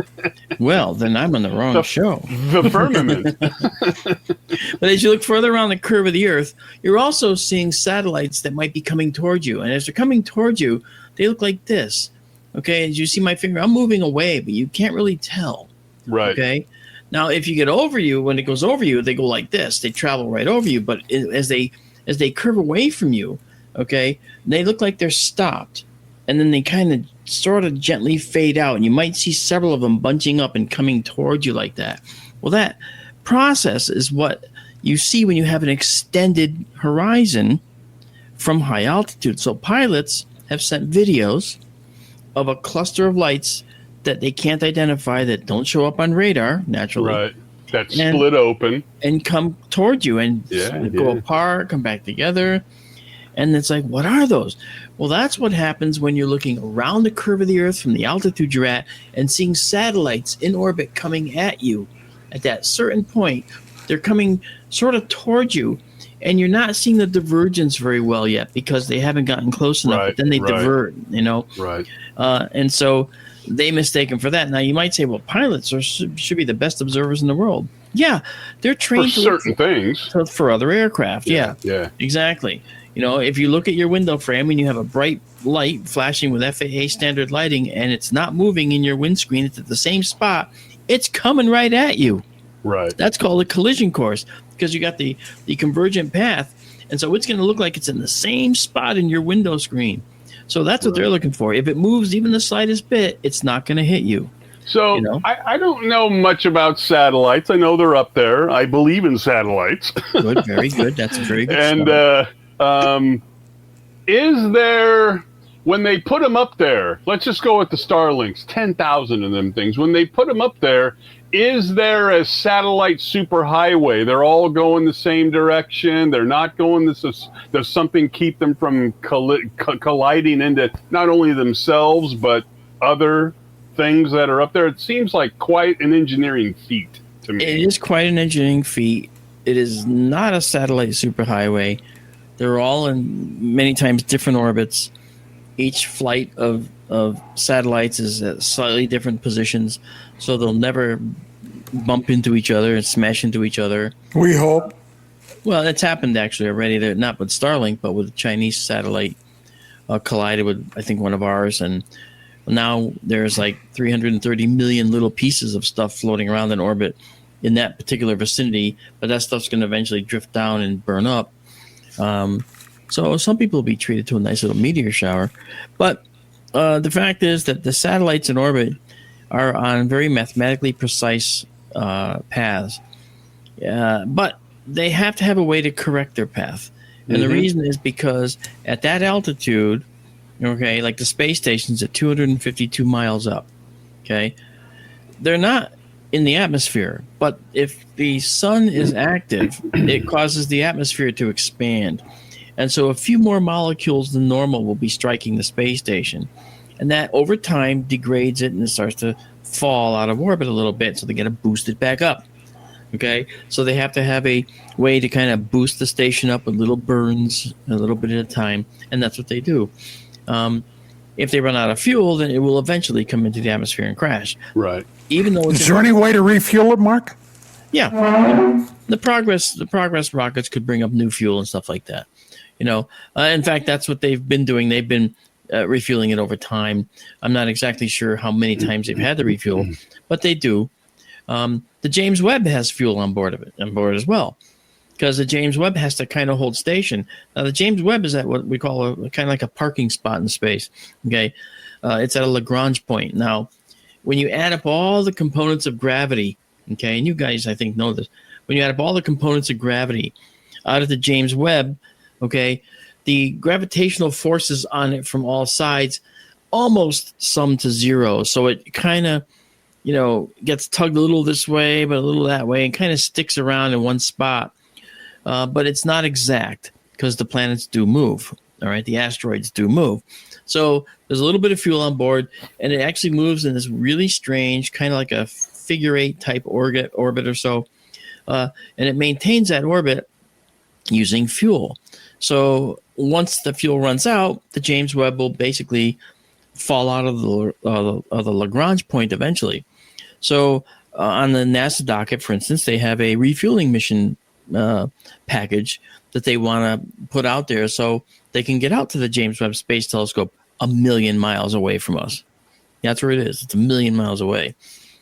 Well, then I'm on the wrong show. The firmament. But as you look further around the curve of the Earth, you're also seeing satellites that might be coming towards you. And as they're coming towards you, they look like this. Okay. As you see my finger, I'm moving away, but you can't really tell. Right. Okay. Now, if you get over you, when it goes over you, they go like this. They travel right over you. But as they curve away from you, okay, they look like they're stopped, and then they kind of sort of gently fade out, and you might see several of them bunching up and coming towards you like that. Well, that process is what you see when you have an extended horizon from high altitude. So pilots have sent videos of a cluster of lights that they can't identify, that don't show up on radar naturally. Right. That split open. And come toward you and go apart, come back together. And it's like, what are those? Well, that's what happens when you're looking around the curve of the Earth from the altitude you're at and seeing satellites in orbit coming at you at that certain point. They're coming sort of towards you, and you're not seeing the divergence very well yet because they haven't gotten close enough. But then they divert, Right. And so they mistake them for that. Now, you might say, well, pilots should be the best observers in the world. Yeah, they're trained for certain things. For other aircraft. Yeah, exactly. If you look at your window frame and you have a bright light flashing with FAA standard lighting and it's not moving in your windscreen, it's at the same spot, it's coming right at you. Right. That's called a collision course because you got the convergent path. And so it's going to look like it's in the same spot in your window screen. So that's what they're looking for. If it moves even the slightest bit, it's not going to hit you. So I don't know much about satellites. I know they're up there. I believe in satellites. Good, very good. That's a very good And is there, when they put them up there, let's just go with the Starlinks, 10,000 of them things. When they put them up there, is there a satellite superhighway? They're all going the same direction. They're not going this. Does something keep them from colliding into not only themselves, but other things that are up there? It seems like quite an engineering feat to me. It is quite an engineering feat. It is not a satellite superhighway. They're all in many times different orbits. Each flight of satellites is at slightly different positions, so they'll never bump into each other and smash into each other. We hope. Well, it's happened actually already. They're not with Starlink, but with a Chinese satellite collided with, I think, one of ours, and now there's like 330 million little pieces of stuff floating around in orbit in that particular vicinity, but that stuff's going to eventually drift down and burn up. So some people will be treated to a nice little meteor shower. But the fact is that the satellites in orbit are on very mathematically precise paths. But they have to have a way to correct their path. And the reason is because at that altitude, okay, like the space station's at 252 miles up, okay? They're not in the atmosphere, but if the sun is active, it causes the atmosphere to expand. And so a few more molecules than normal will be striking the space station. And that over time degrades it and it starts to fall out of orbit a little bit, so they got to boost it back up. Okay, so they have to have a way to kind of boost the station up with little burns a little bit at a time, and that's what they do. If they run out of fuel, then it will eventually come into the atmosphere and crash. Right. Even though is there any way to refuel it, Mark? Yeah, the Progress rockets could bring up new fuel and stuff like that. In fact, that's what they've been doing. They've been refueling it over time. I'm not exactly sure how many times they've had to refuel, but they do. The James Webb has fuel on board as well, because the James Webb has to kind of hold station. Now, the James Webb is at what we call a kind of like a parking spot in space. Okay, it's at a Lagrange point. Now, when you add up all the components of gravity, okay, and you guys I think know this, when you add up all the components of gravity out of the James Webb, okay, the gravitational forces on it from all sides almost sum to zero. So it kind of gets tugged a little this way, but a little that way, and kind of sticks around in one spot. But it's not exact because the planets do move. All right, the asteroids do move. So there's a little bit of fuel on board, and it actually moves in this really strange, kind of like a figure-8 type orbit or so. And it maintains that orbit using fuel. So once the fuel runs out, the James Webb will basically fall out of the Lagrange point eventually. So on the NASA docket, for instance, they have a refueling mission package that they want to put out there so they can get out to the James Webb Space Telescope 1 million miles away from us. That's where it is. It's 1 million miles away,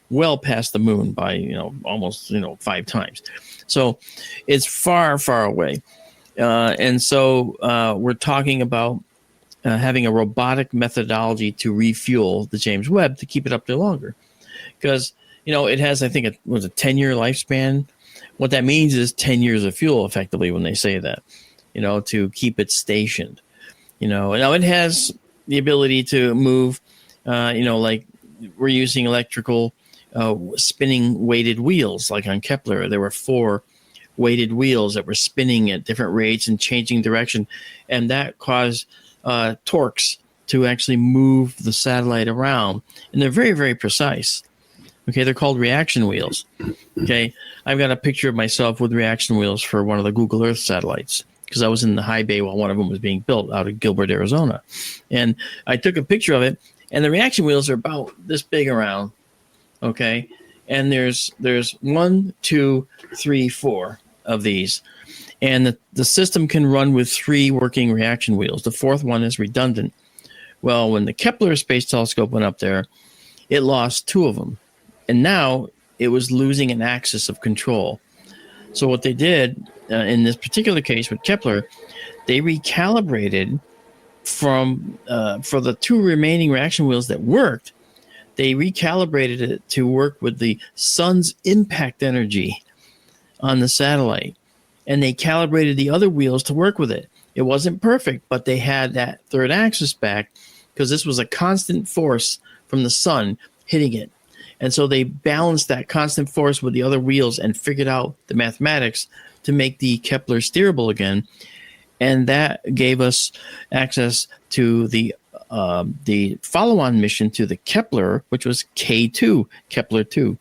well past the moon by almost 5 times. So it's far, far away. And so we're talking about having a robotic methodology to refuel the James Webb to keep it up there longer. Because, it has, I think, a 10-year lifespan. What that means is 10 years of fuel, effectively, when they say that, to keep it stationed. Now it has the ability to move, like were using electrical spinning weighted wheels, like on Kepler. There were 4 weighted wheels that were spinning at different rates and changing direction, and that caused torques to actually move the satellite around. And they're very, very precise. Okay, they're called reaction wheels. Okay, I've got a picture of myself with reaction wheels for one of the Google Earth satellites, because I was in the high bay while one of them was being built out of Gilbert, Arizona. And I took a picture of it, and the reaction wheels are about this big around. Okay, and there's 1, 2, 3, 4 of these. And the system can run with 3 working reaction wheels. The 4th one is redundant. Well, when the Kepler Space Telescope went up there, it lost 2 of them. And now it was losing an axis of control. So what they did in this particular case with Kepler, they recalibrated from for the 2 remaining reaction wheels that worked, they recalibrated it to work with the sun's impact energy on the satellite. And they calibrated the other wheels to work with it. It wasn't perfect, but they had that 3rd axis back, because this was a constant force from the sun hitting it. And so they balanced that constant force with the other wheels and figured out the mathematics to make the Kepler steerable again. And that gave us access to the follow-on mission to the Kepler, which was K2, Kepler 2.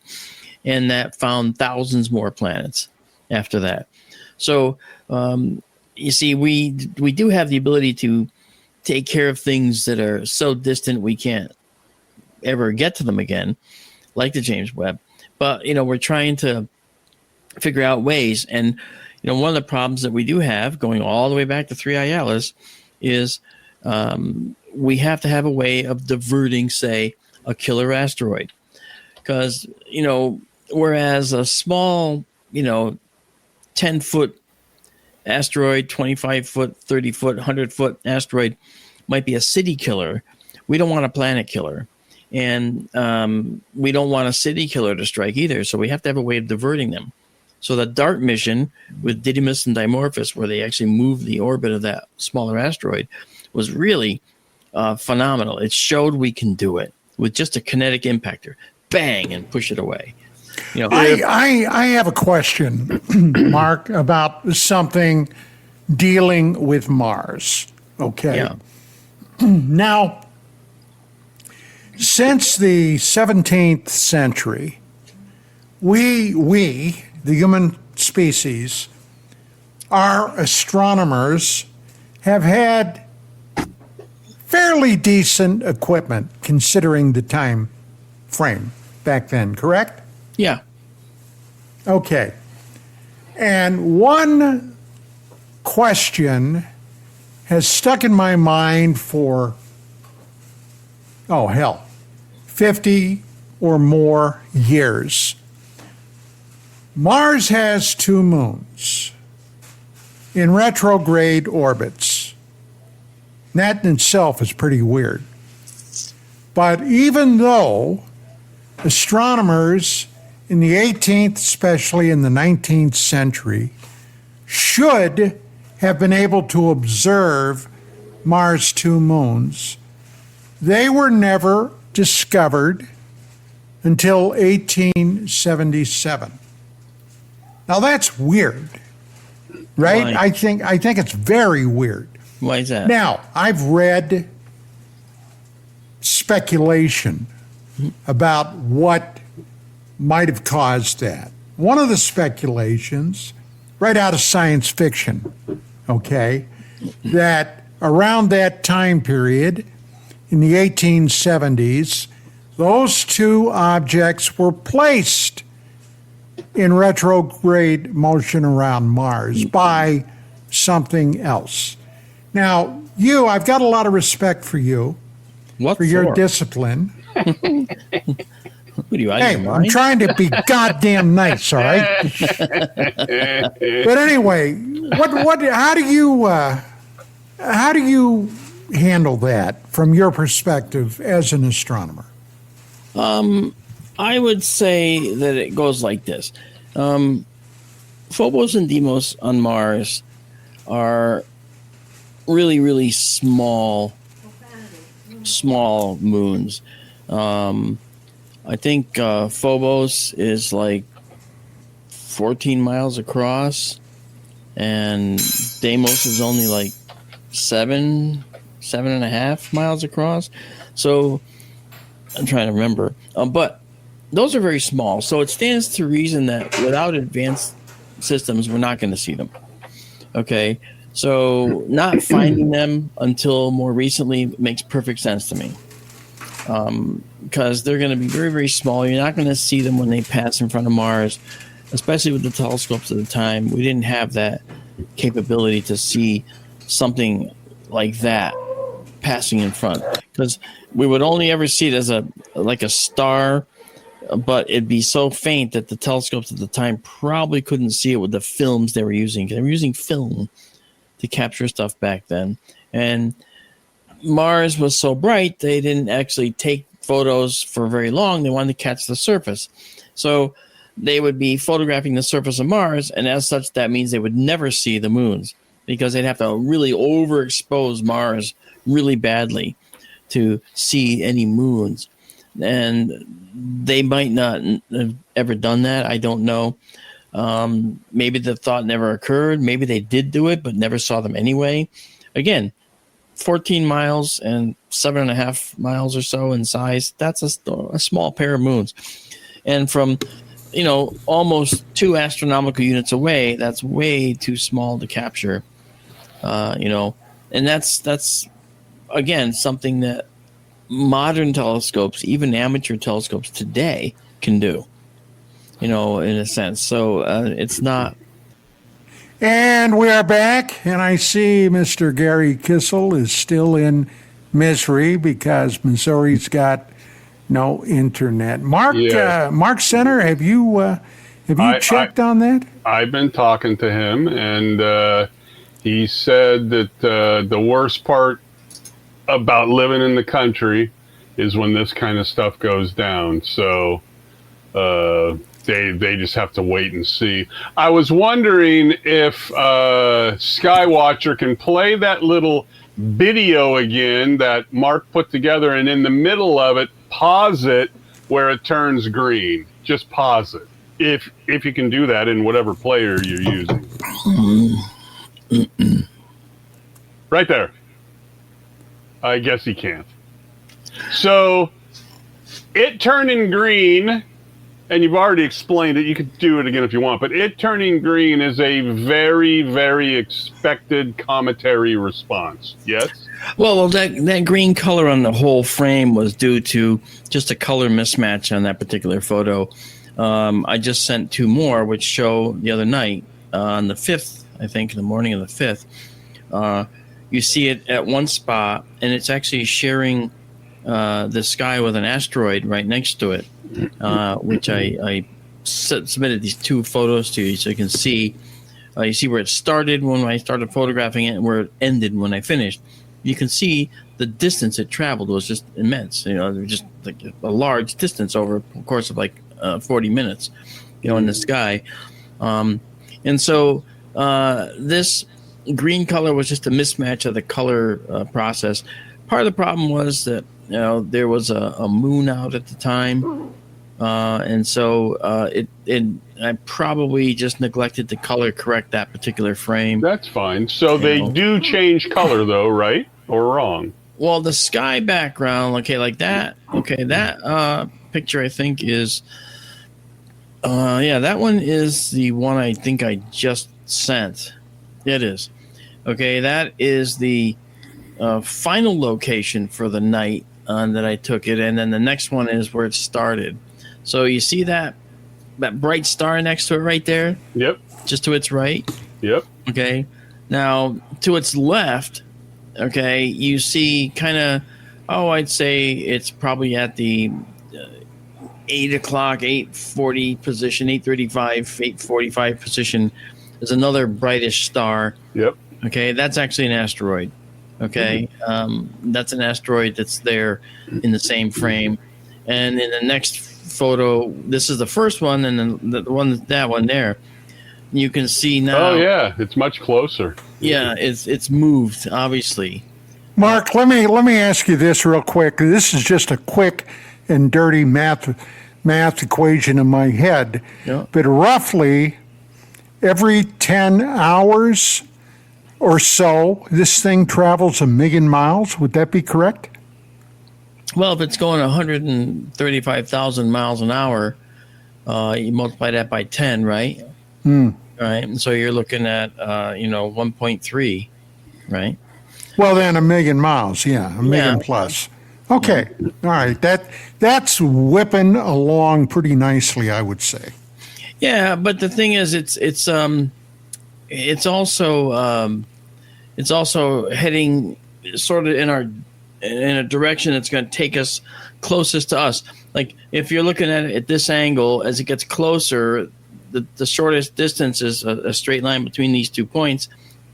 And that found thousands more planets after that. So, you see, we do have the ability to take care of things that are so distant we can't ever get to them again, like the James Webb. But, we're trying to figure out ways. And, one of the problems that we do have, going all the way back to 3I Atlas, is we have to have a way of diverting, say, a killer asteroid. Because, whereas a small, 10-foot asteroid, 25-foot, 30-foot, 100-foot asteroid might be a city killer, we don't want a planet killer. And we don't want a city killer to strike either. So we have to have a way of diverting them. So the DART mission with Didymus and Dimorphos, where they actually moved the orbit of that smaller asteroid, was really phenomenal. It showed we can do it with just a kinetic impactor. Bang, and push it away. I have a question, Mark, about something dealing with Mars. Okay. Yeah. Now, since the 17th century, we, the human species, our astronomers have had fairly decent equipment considering the time frame back then, correct? Yeah. Okay. And one question has stuck in my mind for, 50 or more years. Mars has 2 moons in retrograde orbits. That in itself is pretty weird. But even though astronomers in the 18th, especially in the 19th century, should have been able to observe Mars' 2 moons, they were never discovered until 1877. Now that's weird, right? Why? I think it's very weird. Why is that? Now, I've read speculation about what might have caused that. One of the speculations, right out of science fiction, okay, that around that time period, in the 1870s, those 2 objects were placed in retrograde motion around Mars by something else. Now, I've got a lot of respect for you, for your discipline. What are you, out of your I'm mind? trying to be goddamn nice, all right? But anyway, how do you handle that from your perspective as an astronomer? I would say that it goes like this. Phobos and Deimos on Mars are really, really small moons. I think Phobos is like 14 miles across, and Deimos is only like 7.5 miles across. So I'm trying to remember, but those are very small. So it stands to reason that without advanced systems, we're not going to see them. Okay, so not finding them until more recently makes perfect sense to me. Because they're going to be very, very small. You're not going to see them when they pass in front of Mars, especially with the telescopes at the time. We didn't have that capability to see something like that passing in front, because we would only ever see it as a star, but it'd be so faint that the telescopes at the time probably couldn't see it with the films they were using. They were using film to capture stuff back then, and Mars was so bright they didn't actually take photos for very long. They wanted to catch the surface, so they would be photographing the surface of Mars, and as such, that means they would never see the moons, because they'd have to really overexpose Mars really badly to see any moons. And they might not have ever done that. I don't know. Maybe the thought never occurred. Maybe they did do it, but never saw them anyway. Again, 14 miles and 7.5 miles or so in size. That's a small pair of moons. And from, almost 2 astronomical units away, that's way too small to capture. And that's again, something that modern telescopes, even amateur telescopes today, can do, in a sense. So it's not. And we are back, and I see Mr. Gerry Kissel is still in misery because Missouri's got no internet. Mark, Mark Center, have you checked on that? I've been talking to him, and he said that the worst part about living in the country is when this kind of stuff goes down. So they just have to wait and see. I was wondering if Skywatcher can play that little video again that Mark put together, and in the middle of it, pause it where it turns green. Just pause it. If you can do that in whatever player you're using. Right there. I guess he can't. So it turning green, and you've already explained it. You could do it again if you want, but it turning green is a very, very expected cometary response. Yes? Well, that green color on the whole frame was due to just a color mismatch on that particular photo. I just sent 2 more, which show the other night on the 5th, I think, in the morning of the 5th. You see it at one spot, and it's actually sharing the sky with an asteroid right next to it, which I submitted these 2 photos to you so you can see. You see where it started when I started photographing it and where it ended when I finished. You can see the distance it traveled was just immense. Just like a large distance over a course of like 40 minutes, in the sky. And so this green color was just a mismatch of the color process. Part of the problem was that there was a moon out at the time, and so I probably just neglected to color correct that particular frame. That's fine. So they do change color, though, right? Or wrong? Well, the sky background, like that. Okay, that picture I think is, that one is the one I think I just sent. It is. Okay, that is the final location for the night that I took it, and then the next one is where it started. So you see that bright star next to it right there? Yep. Just to its right? Yep. Okay. Now, to its left, okay, you see kind of, I'd say it's probably at the 8 o'clock, 8:40 position, 8:35, 8:45 position. There's another brightest star. Yep. Okay, that's actually an asteroid. Okay, that's an asteroid that's there in the same frame. And in the next photo, this is the first one, and then that one there, you can see now. Oh yeah, it's much closer. Yeah, it's moved obviously. Mark, let me ask you this real quick. This is just a quick and dirty math equation in my head, but roughly every 10 hours or so, this thing travels 1 million miles. Would that be correct? Well, if it's going 135,000 miles an hour, you multiply that by 10, right? Right. And so you're looking at, 1.3, right? Well, then 1 million miles. Yeah, a million plus. Okay. All right. That's whipping along pretty nicely, I would say. Yeah, but the thing is, it's also heading sort of in a direction that's going to take us closest to us. Like if you're looking at it at this angle, as it gets closer, the shortest distance is a straight line between these 2 points,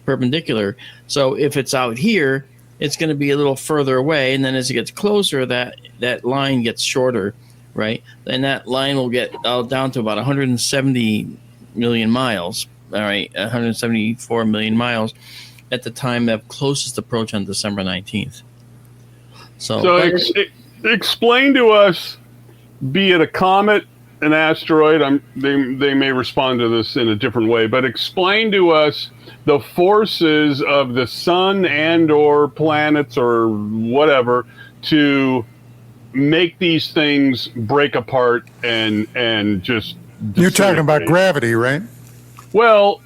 perpendicular. So if it's out here, it's going to be a little further away, and then as it gets closer, that line gets shorter, right? And that line will get down to about 170 million miles. All right, 174 million miles at the time of closest approach on December 19th. So explain to us, be it a comet, an asteroid, they may respond to this in a different way, but explain to us the forces of the sun and or planets or whatever to make these things break apart and just You're talking about gravity, right? Well,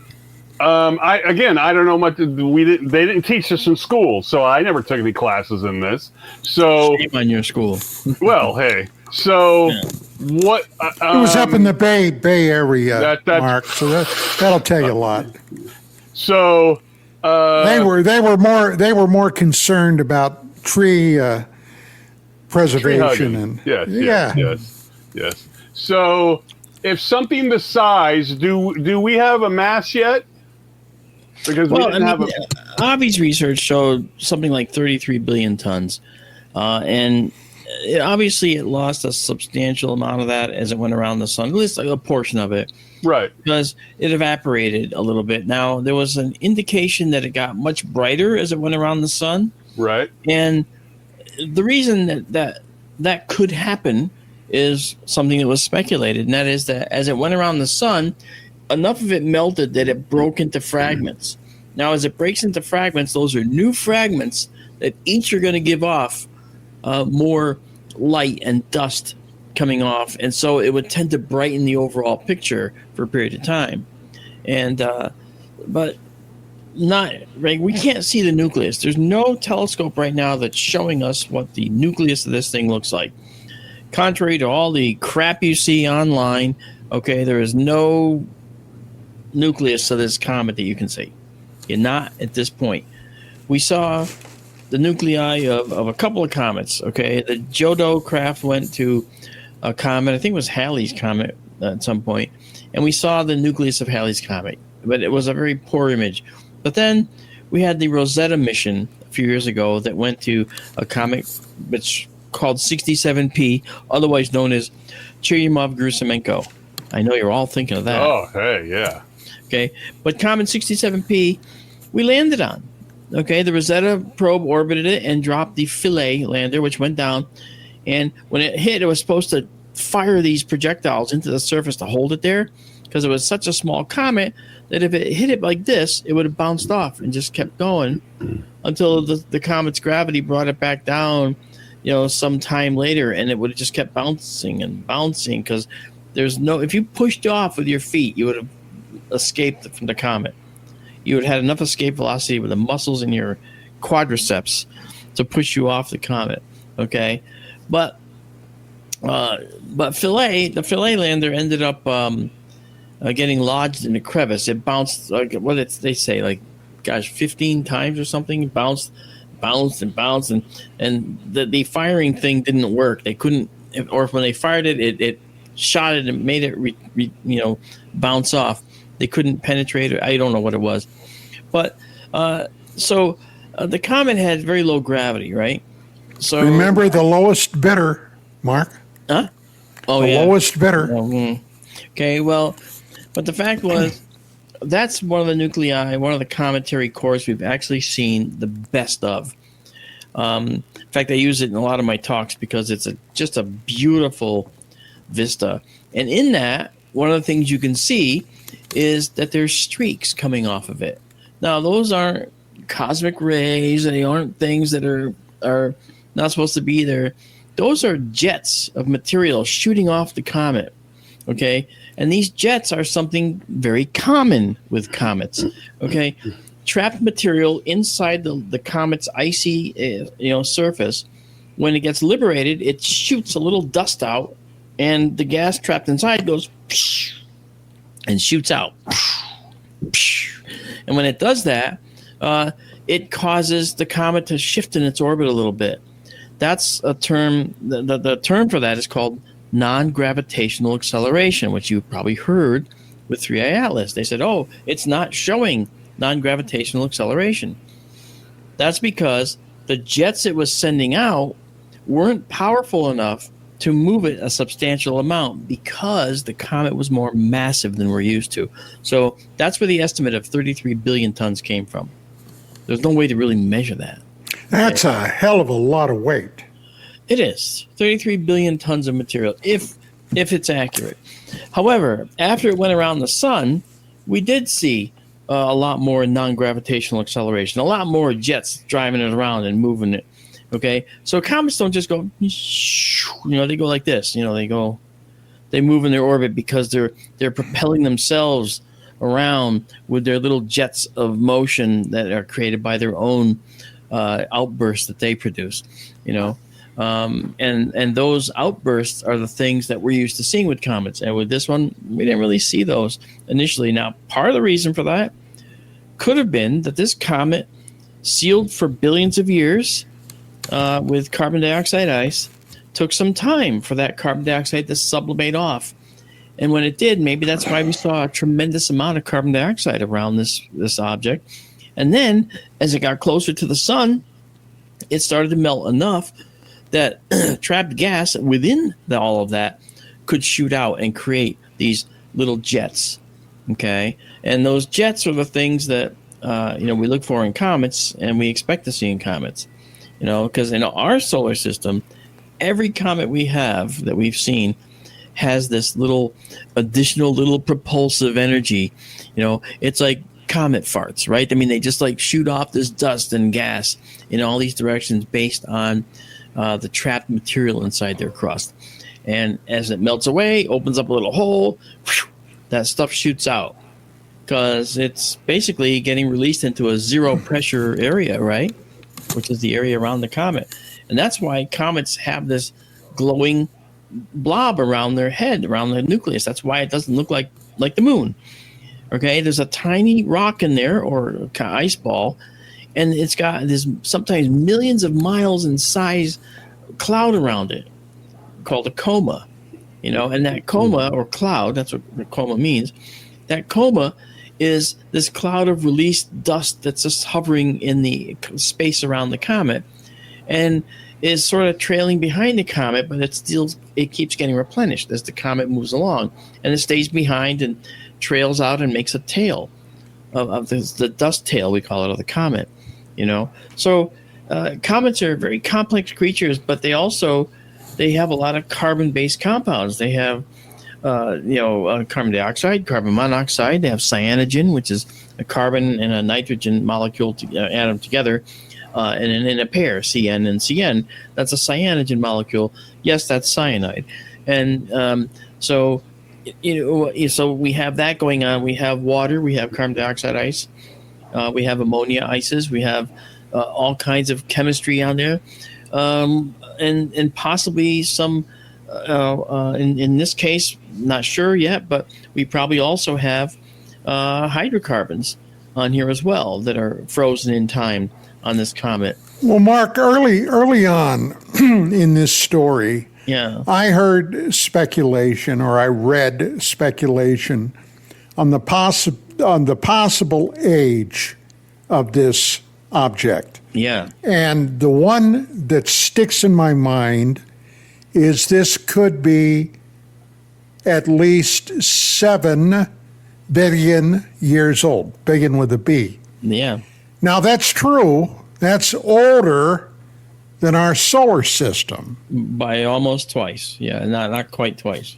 I don't know much. They didn't teach this in school, so I never took any classes in this. So shame on your school. Well, hey, so what? It was up in the Bay Area, Mark. So that'll tell you a lot. So they were more concerned about tree preservation yes. So if something the size, do we have a mass yet? Because Avi's research showed something like 33 billion tons, and obviously it lost a substantial amount of that as it went around the sun, at least a portion of it, right? Because it evaporated a little bit. Now there was an indication that it got much brighter as it went around the sun, right? And the reason that could happen is something that was speculated, and that is that as it went around the sun, enough of it melted that it broke into fragments. Now, as it breaks into fragments, those are new fragments that each are going to give off more light and dust coming off, and so it would tend to brighten the overall picture for a period of time. And but not right. We can't see the nucleus. There's no telescope right now that's showing us what the nucleus of this thing looks like. Contrary to all the crap you see online, okay, there is no nucleus to this comet that you can see. You're not at this point. We saw the nuclei of a couple of comets, okay? The Jodo craft went to a comet, I think it was Halley's Comet at some point, and we saw the nucleus of Halley's Comet, but it was a very poor image. But then we had the Rosetta mission a few years ago that went to a comet which called 67P, otherwise known as Churyumov-Gerasimenko. I know you're all thinking of that. Oh, hey, yeah. Okay, but Comet 67P, we landed on. Okay, the Rosetta probe orbited it and dropped the Philae lander, which went down. And when it hit, it was supposed to fire these projectiles into the surface to hold it there, because it was such a small comet that if it hit it like this, it would have bounced off and just kept going until the comet's gravity brought it back down, some time later, and it would have just kept bouncing and bouncing, because if you pushed off with your feet, you would have escaped from the comet. You would have had enough escape velocity with the muscles in your quadriceps to push you off the comet. Okay, but Philae, the Philae lander ended up getting lodged in a crevice. It bounced they say 15 times or something. Bounced and bounced, and the firing thing didn't work. They couldn't, or when they fired it, it shot it and made it bounce off. They couldn't penetrate it. I don't know what it was. But so the comet had very low gravity, right? So remember the lowest bidder, Mark? Huh? Oh, the lowest bidder. Okay, well, but the fact was, that's one of the nuclei, one of the cometary cores we've actually seen the best of. In fact, I use it in a lot of my talks because it's just a beautiful vista. And in that, one of the things you can see is that there's streaks coming off of it. Now, those aren't cosmic rays. They aren't things that are not supposed to be there. Those are jets of material shooting off the comet. Okay, and these jets are something very common with comets. Okay, trapped material inside the comet's icy surface. When it gets liberated, it shoots a little dust out, and the gas trapped inside goes and shoots out. And when it does that, it causes the comet to shift in its orbit a little bit. That's a term. The term for that is called non-gravitational acceleration, which you've probably heard with 3i Atlas. They said, oh, it's not showing non-gravitational acceleration. That's because the jets it was sending out weren't powerful enough to move it a substantial amount because the comet was more massive than we're used to. So that's where the estimate of 33 billion tons came from. There's no way to really measure that. That's a hell of a lot of weight. It is 33 billion tons of material, if it's accurate. However, after it went around the sun, we did see a lot more non-gravitational acceleration, a lot more jets driving it around and moving it. Okay, so comets don't just go, they go like this. They move in their orbit because they're propelling themselves around with their little jets of motion that are created by their own outbursts that they produce. And those outbursts are the things that we're used to seeing with comets. And with this one, we didn't really see those initially. Now, part of the reason for that could have been that this comet sealed for billions of years with carbon dioxide ice, took some time for that carbon dioxide to sublimate off. And when it did, maybe that's why we saw a tremendous amount of carbon dioxide around this object. And then, as it got closer to the sun, it started to melt enough that trapped gas within all of that could shoot out and create these little jets. Okay, and those jets are the things that we look for in comets, and we expect to see in comets. Because in our solar system, every comet we have that we've seen has this little additional little propulsive energy. It's like comet farts, right? I mean, they just like shoot off this dust and gas in all these directions based on the trapped material inside their crust. And as it melts away, opens up a little hole, that stuff shoots out because it's basically getting released into a zero pressure area, right? Which is the area around the comet. And that's why comets have this glowing blob around their head, around the nucleus. That's why it doesn't look like the moon. Okay, there's a tiny rock in there or ice ball, and it's got this sometimes millions of miles in size cloud around it called a coma. And that coma or cloud, that's what the coma means. That coma is this cloud of released dust that's just hovering in the space around the comet and is sort of trailing behind the comet, but it keeps getting replenished as the comet moves along, and it stays behind and trails out and makes a tail of the dust tail, we call it, of the comet. So comets are very complex creatures, but they have a lot of carbon-based compounds. They have carbon dioxide, carbon monoxide. They have cyanogen, which is a carbon and a nitrogen molecule atom together, and in a pair, CN and CN. That's a cyanogen molecule. Yes, that's cyanide. And so we have that going on. We have water. We have carbon dioxide ice. We have ammonia ices. We have all kinds of chemistry on there, and possibly some. In this case, not sure yet, but we probably also have hydrocarbons on here as well that are frozen in time on this comet. Well, Mark, early on in this story, I heard speculation, or I read speculation on the possible age of this object. Yeah. And the one that sticks in my mind is this could be at least 7 billion years old, billion with a B. Yeah. Now, that's true. That's older than our solar system. By almost twice. Yeah, not quite twice,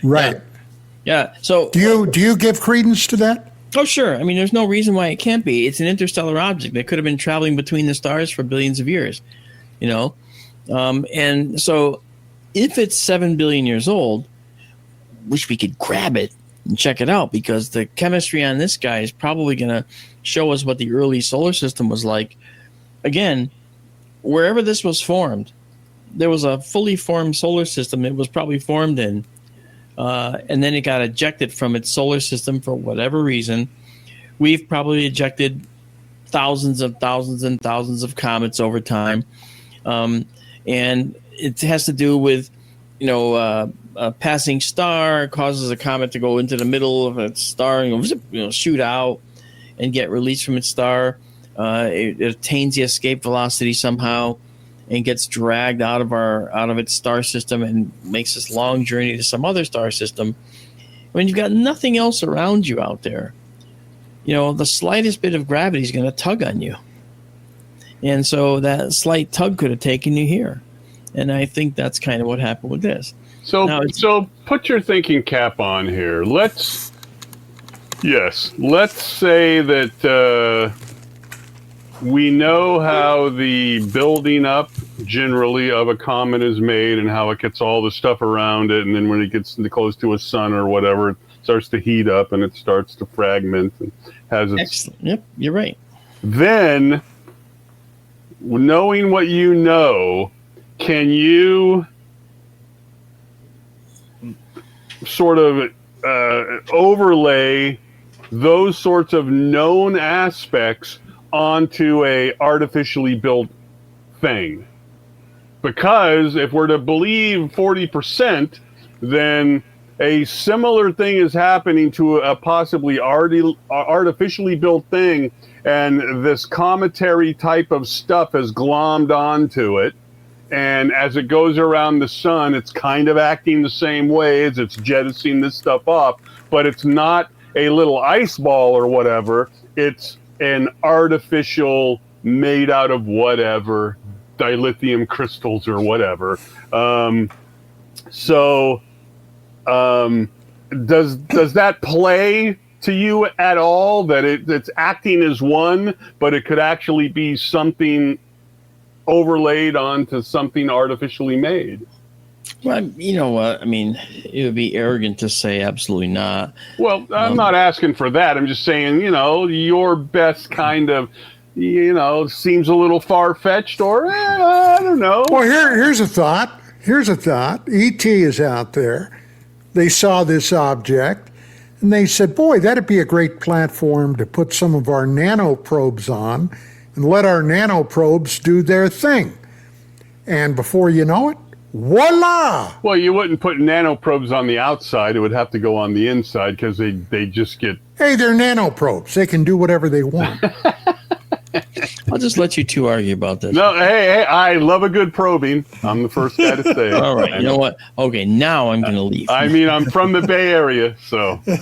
Right. Yeah. So do you give credence to that? Oh, sure. I mean, there's no reason why it can't be. It's an interstellar object that could have been traveling between the stars for billions of years, and so if it's 7 billion years old, wish we could grab it and check it out, because the chemistry on this guy is probably going to show us what the early solar system was like. Again, wherever this was formed, there was a fully formed solar system it was probably formed in, and then it got ejected from its solar system for whatever reason. We've probably ejected thousands and thousands of comets over time, and it has to do with a passing star causes a comet to go into the middle of its star and shoot out and get released from its star. It attains the escape velocity somehow and gets dragged out of its star system and makes this long journey to some other star system. When you've got nothing else around you out there, the slightest bit of gravity is going to tug on you. And so that slight tug could have taken you here. And I think that's kind of what happened with this. So put your thinking cap on here. Let's say that we know how the building up generally of a comet is made and how it gets all the stuff around it, and then when it gets close to a sun or whatever, it starts to heat up and it starts to fragment and has its... Excellent. Yep, you're right. Then, knowing what you know, can you sort of overlay those sorts of known aspects onto a artificially built thing? Because if we're to believe 40%, then a similar thing is happening to a possibly artificially built thing, and this cometary type of stuff has glommed onto it. And as it goes around the sun, it's kind of acting the same way as it's jettisoning this stuff off, but it's not a little ice ball or whatever. It's an artificial made out of whatever, dilithium crystals or whatever. Does that play to you at all, that it's acting as one, but it could actually be something overlaid onto something artificially made? Well, you know what? I mean, it would be arrogant to say absolutely not. Well, I'm not asking for that. I'm just saying, your best kind of, seems a little far-fetched, or I don't know. Well, here's a thought. E.T. is out there. They saw this object, and they said, boy, that'd be a great platform to put some of our nanoprobes on and let our nanoprobes do their thing. And before you know it, voila! Well, you wouldn't put nanoprobes on the outside. It would have to go on the inside, because they just get... Hey, they're nanoprobes. They can do whatever they want. I'll just let you two argue about this. No, hey, I love a good probing. I'm the first guy to say it. All right, you know what? Okay, now I'm going to leave. I mean, I'm from the Bay Area, so... Oh,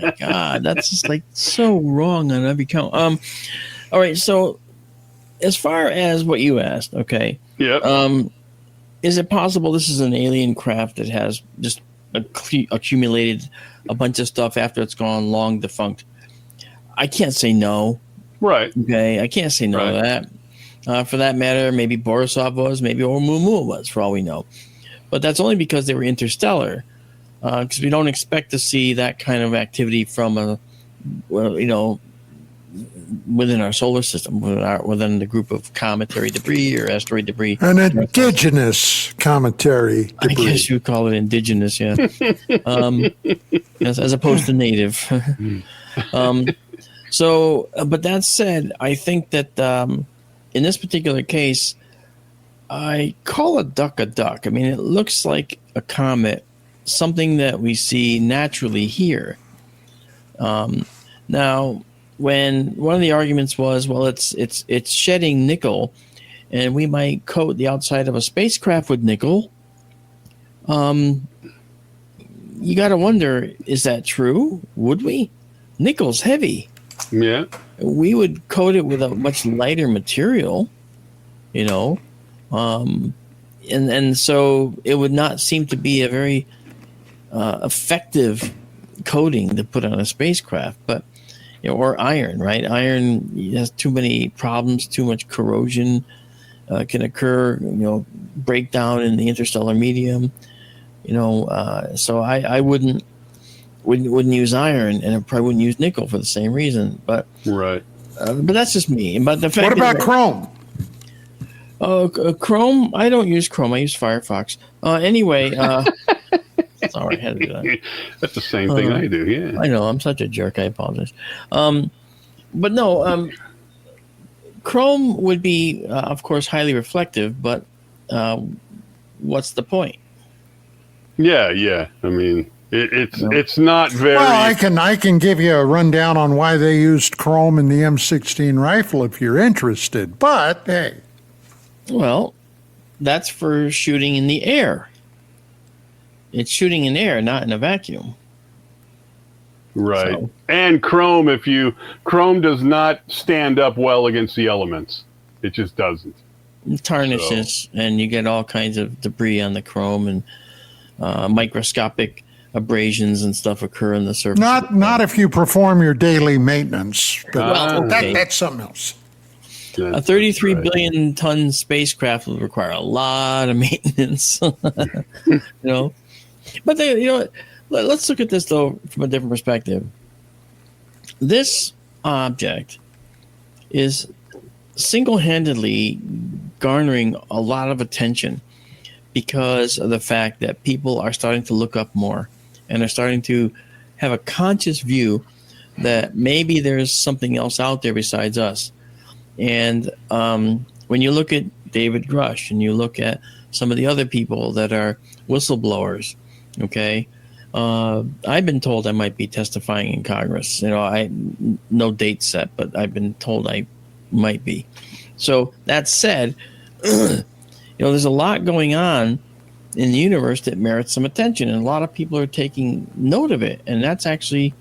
my God, that's just so wrong on every count. All right, so as far as what you asked, okay. Yeah. Is it possible this is an alien craft that has just accumulated a bunch of stuff after it's gone long defunct? I can't say no. Right. Okay, I can't say no to that. For that matter, maybe Borisov was, maybe Oumuamua was, for all we know. But that's only because they were interstellar. Because we don't expect to see that kind of activity from within our solar system, within the group of cometary debris or asteroid debris. An indigenous cometary debris. I guess you would call it indigenous, yeah. as opposed to native. But that said, I think that in this particular case, I call a duck a duck. I mean, it looks like a comet, something that we see naturally here. Now, when one of the arguments was, well, it's shedding nickel, and we might coat the outside of a spacecraft with nickel. You got to wonder, is that true? Would we? Nickel's heavy. Yeah. We would coat it with a much lighter material. you know, and so it would not seem to be a very effective coating to put on a spacecraft, but or iron, right? Iron has too many problems, too much corrosion can occur, breakdown in the interstellar medium, so I wouldn't use iron, and I probably wouldn't use nickel for the same reason, but right. But that's just me. But the fact what about chrome? Chrome, I don't use Chrome. I use Firefox. Anyway, sorry, I had to do that. That's the same thing I do. Yeah, I know. I'm such a jerk. I apologize. But no, Chrome would be, of course, highly reflective. But what's the point? Yeah. I mean, it's not very. Well, I can give you a rundown on why they used chrome in the M16 rifle if you're interested. But hey, well, that's for shooting in the air. It's shooting in air, not in a vacuum. Right. So. And chrome does not stand up well against the elements. It just doesn't. It tarnishes, and you get all kinds of debris on the chrome, and microscopic abrasions and stuff occur in the surface. Not if you perform your daily maintenance. But okay. That's something else. A 33 billion ton spacecraft will require a lot of maintenance. But let's look at this though from a different perspective. This object is single-handedly garnering a lot of attention because of the fact that people are starting to look up more and are starting to have a conscious view that maybe there's something else out there besides us. And when you look at David Grush and you look at some of the other people that are whistleblowers, okay, I've been told I might be testifying in Congress. No date set, but I've been told I might be. So that said, there's a lot going on in the universe that merits some attention, and a lot of people are taking note of it, and that's actually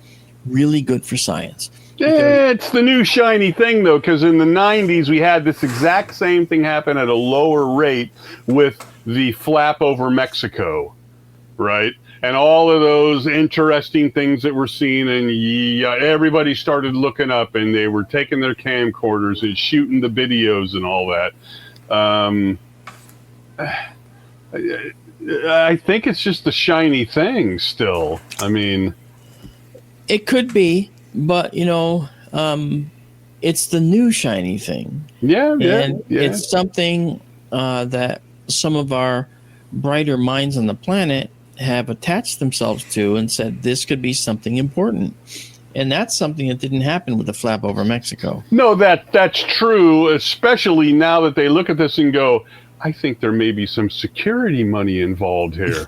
really good for science. Yeah, it's the new shiny thing, though, because in the 90s, we had this exact same thing happen at a lower rate with the flap over Mexico, right? And all of those interesting things that we're seeing, and everybody started looking up, and they were taking their camcorders and shooting the videos and all that. I think it's just the shiny thing still. I mean... It could be, but, it's the new shiny thing. Yeah. It's something that some of our brighter minds on the planet have attached themselves to and said this could be something important. And that's something that didn't happen with the flap over Mexico. No, that's true, especially now that they look at this and go, I think there may be some security money involved here.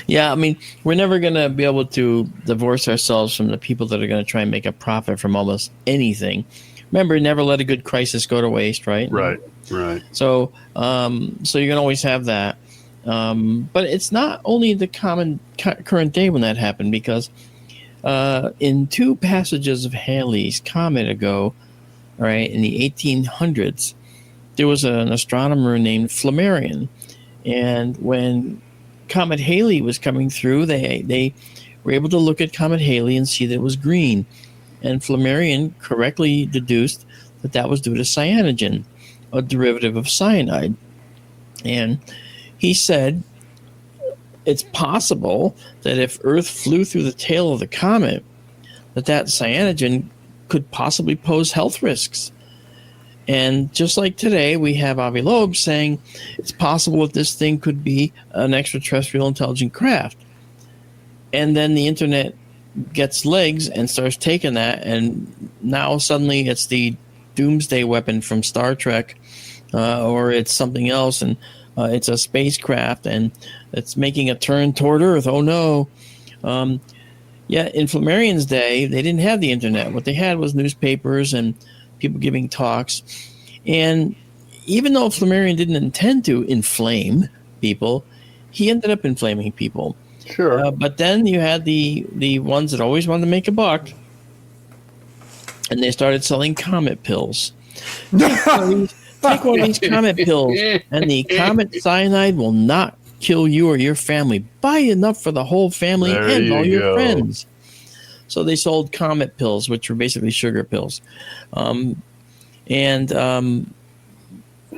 Yeah, I mean, we're never going to be able to divorce ourselves from the people that are going to try and make a profit from almost anything. Remember, never let a good crisis go to waste, right? Right. So you're going to always have that. But it's not only the current day when that happened, because in two passages of Halley's Comet ago, right, in the 1800s, there was an astronomer named Flammarion. And when Comet Halley was coming through, they were able to look at Comet Halley and see that it was green. And Flammarion correctly deduced that was due to cyanogen, a derivative of cyanide. And he said it's possible that if Earth flew through the tail of the comet, that cyanogen could possibly pose health risks. And just like today, we have Avi Loeb saying it's possible that this thing could be an extraterrestrial intelligent craft. And then the internet gets legs and starts taking that, and now suddenly it's the doomsday weapon from Star Trek, or it's something else, and it's a spacecraft, and it's making a turn toward Earth. Oh, no. Yeah, in Flammarion's day, they didn't have the internet. What they had was newspapers and people giving talks. And even though Flammarion didn't intend to inflame people, he ended up inflaming people. Sure. But then you had the ones that always wanted to make a buck, and they started selling comet pills. Take one of these comet pills, and the comet cyanide will not kill you or your family. Buy enough for the whole family and all your friends. So they sold comet pills, which were basically sugar pills.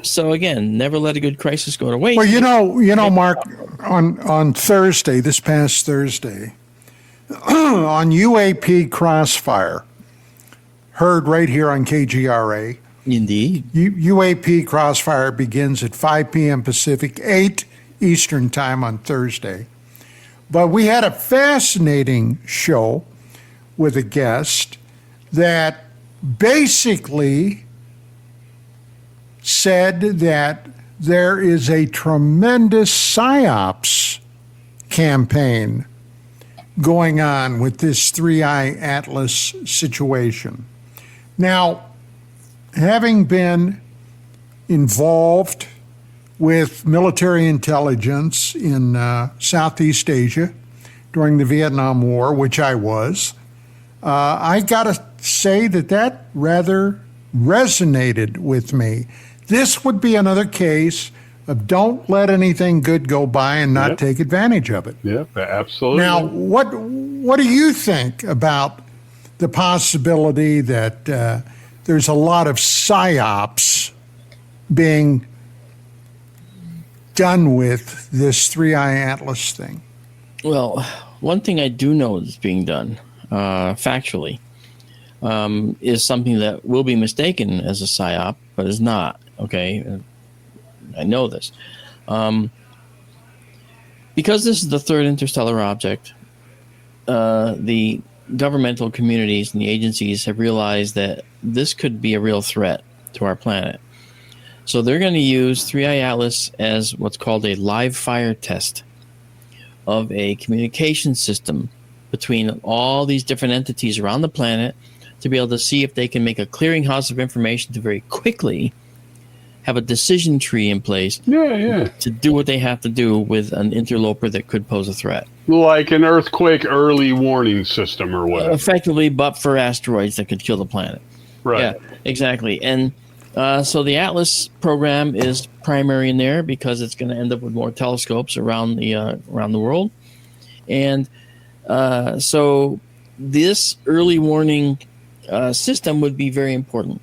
So again, never let a good crisis go to waste. Well, you know, Mark, on Thursday, this past Thursday, on UAP Crossfire, heard right here on KGRA. Indeed. UAP Crossfire begins at 5 p.m. Pacific, 8 Eastern Time on Thursday. But we had a fascinating show with a guest that basically said that there is a tremendous PSYOPs campaign going on with this 3-Eye Atlas situation. Now, having been involved with military intelligence in Southeast Asia during the Vietnam War, which I was, I got to say that rather resonated with me. This would be another case of don't let anything good go by and not take advantage of it. Yep, absolutely. Now, what do you think about the possibility that there's a lot of PSYOPs being done with this 3-Eye Atlas thing? Well, one thing I do know is being done, factually, is something that will be mistaken as a PSYOP, but is not. Okay, I know this. Because this is the third interstellar object, the governmental communities and the agencies have realized that this could be a real threat to our planet. So they're going to use 3-Eye Atlas as what's called a live fire test of a communication system between all these different entities around the planet to be able to see if they can make a clearinghouse of information to very quickly have a decision tree in place to do what they have to do with an interloper that could pose a threat. Like an earthquake early warning system or whatever. Effectively, but for asteroids that could kill the planet. Right. Yeah, exactly. And so the Atlas program is primary in there because it's going to end up with more telescopes around the world. And so this early warning system would be very important.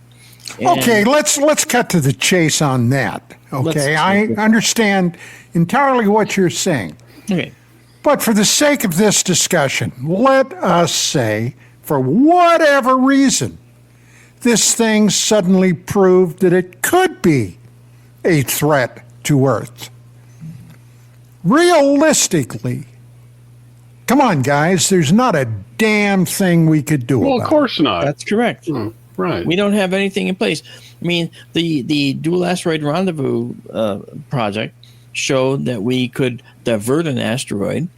And okay, let's cut to the chase on that. Okay, I understand entirely what you're saying. Okay. But for the sake of this discussion, let us say, for whatever reason, this thing suddenly proved that it could be a threat to Earth. Realistically, come on, guys, there's not a damn thing we could do about it. Well, of course not. That's correct. Right. We don't have anything in place. I mean, the Dual Asteroid Rendezvous project showed that we could divert an asteroid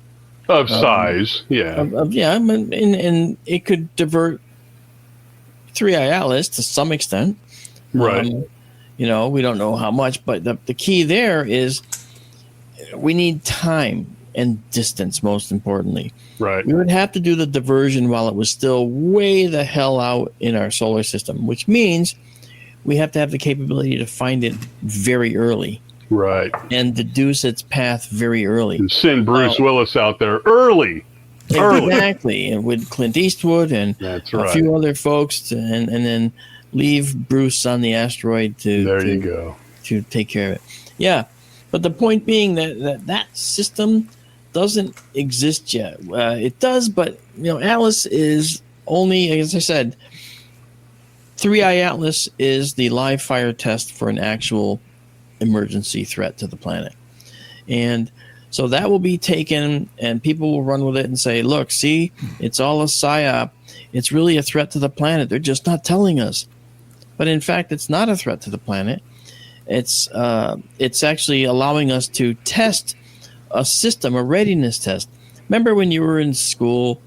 of size, and it could divert 3-Eye Atlas to some extent. Right. We don't know how much, but the key there is we need time and distance, most importantly. Right. We would have to do the diversion while it was still way the hell out in our solar system, which means we have to have the capability to find it very early. Right. And deduce its path very early. And send Bruce Willis out there early. Exactly. And with Clint Eastwood and a few other folks, and then leave Bruce on the asteroid to take care of it. Yeah. But the point being that system doesn't exist yet. It does, but Atlas is only, as I said, 3-Eye Atlas is the live fire test for an actual emergency threat to the planet. And so that will be taken and people will run with it and say, look, see, it's all a PSYOP. It's really a threat to the planet. They're just not telling us. But in fact, it's not a threat to the planet. It's actually allowing us to test a system, a readiness test. Remember when you were in school,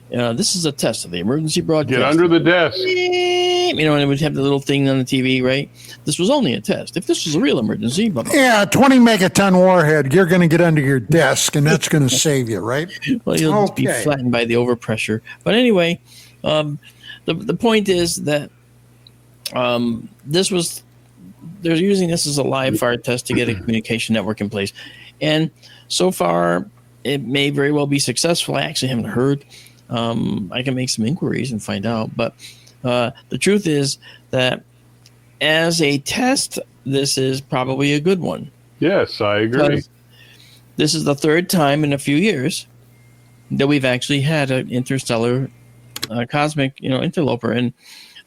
this is a test of the emergency broadcast. Get under the desk. And it would have the little thing on the TV, right? This was only a test. If this was a real emergency, blah, blah. Yeah, 20 megaton warhead, you're going to get under your desk, and that's going to save you, right? Well, you'll just be flattened by the overpressure. But anyway, the point is that this was they're using this as a live fire test to get a communication network in place. And so far, it may very well be successful. I actually haven't heard. I can make some inquiries and find out. But the truth is that as a test, this is probably a good one. Yes, I agree. Because this is the third time in a few years that we've actually had an interstellar cosmic, interloper. And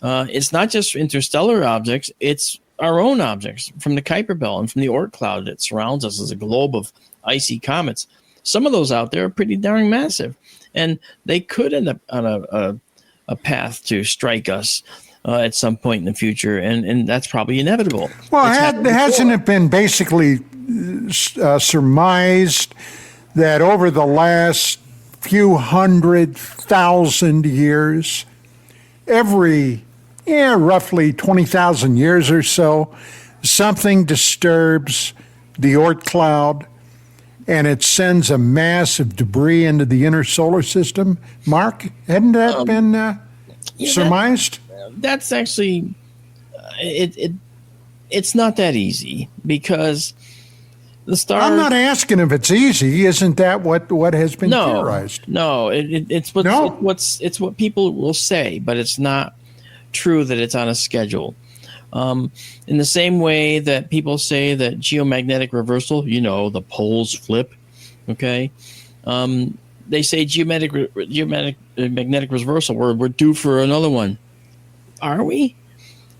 it's not just interstellar objects, it's our own objects from the Kuiper Belt and from the Oort cloud that surrounds us as a globe of icy comets. Some of those out there are pretty darn massive, and they could end up on a path to strike us at some point in the future, and that's probably inevitable. Well, hasn't it been basically surmised that over the last few 100,000 years, every roughly 20,000 years or so, something disturbs the Oort cloud and it sends a mass of debris into the inner solar system? Mark, hadn't that been surmised? That's actually, it's not that easy because the star. I'm not asking if it's easy. Isn't that what has been theorized? No, it's what people will say, but it's not true that it's on a schedule. In the same way that people say that geomagnetic reversal, the poles flip, okay? They say magnetic reversal, we're due for another one. Are we?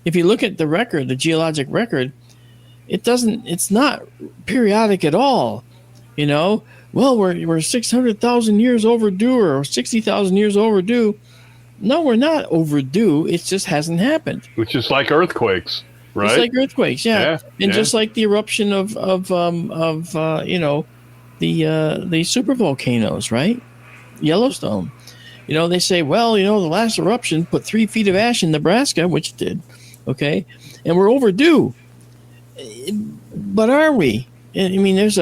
If you look at the record, the geologic record, it's not periodic at all. Well, we're 600,000 years overdue or 60,000 years overdue. No, we're not overdue. It just hasn't happened. Which is like earthquakes, right? It's like earthquakes, yeah. Just like the eruption of the supervolcanoes, right? Yellowstone. They say, well, the last eruption put 3 feet of ash in Nebraska, which it did, okay? And we're overdue. But are we? I mean, there's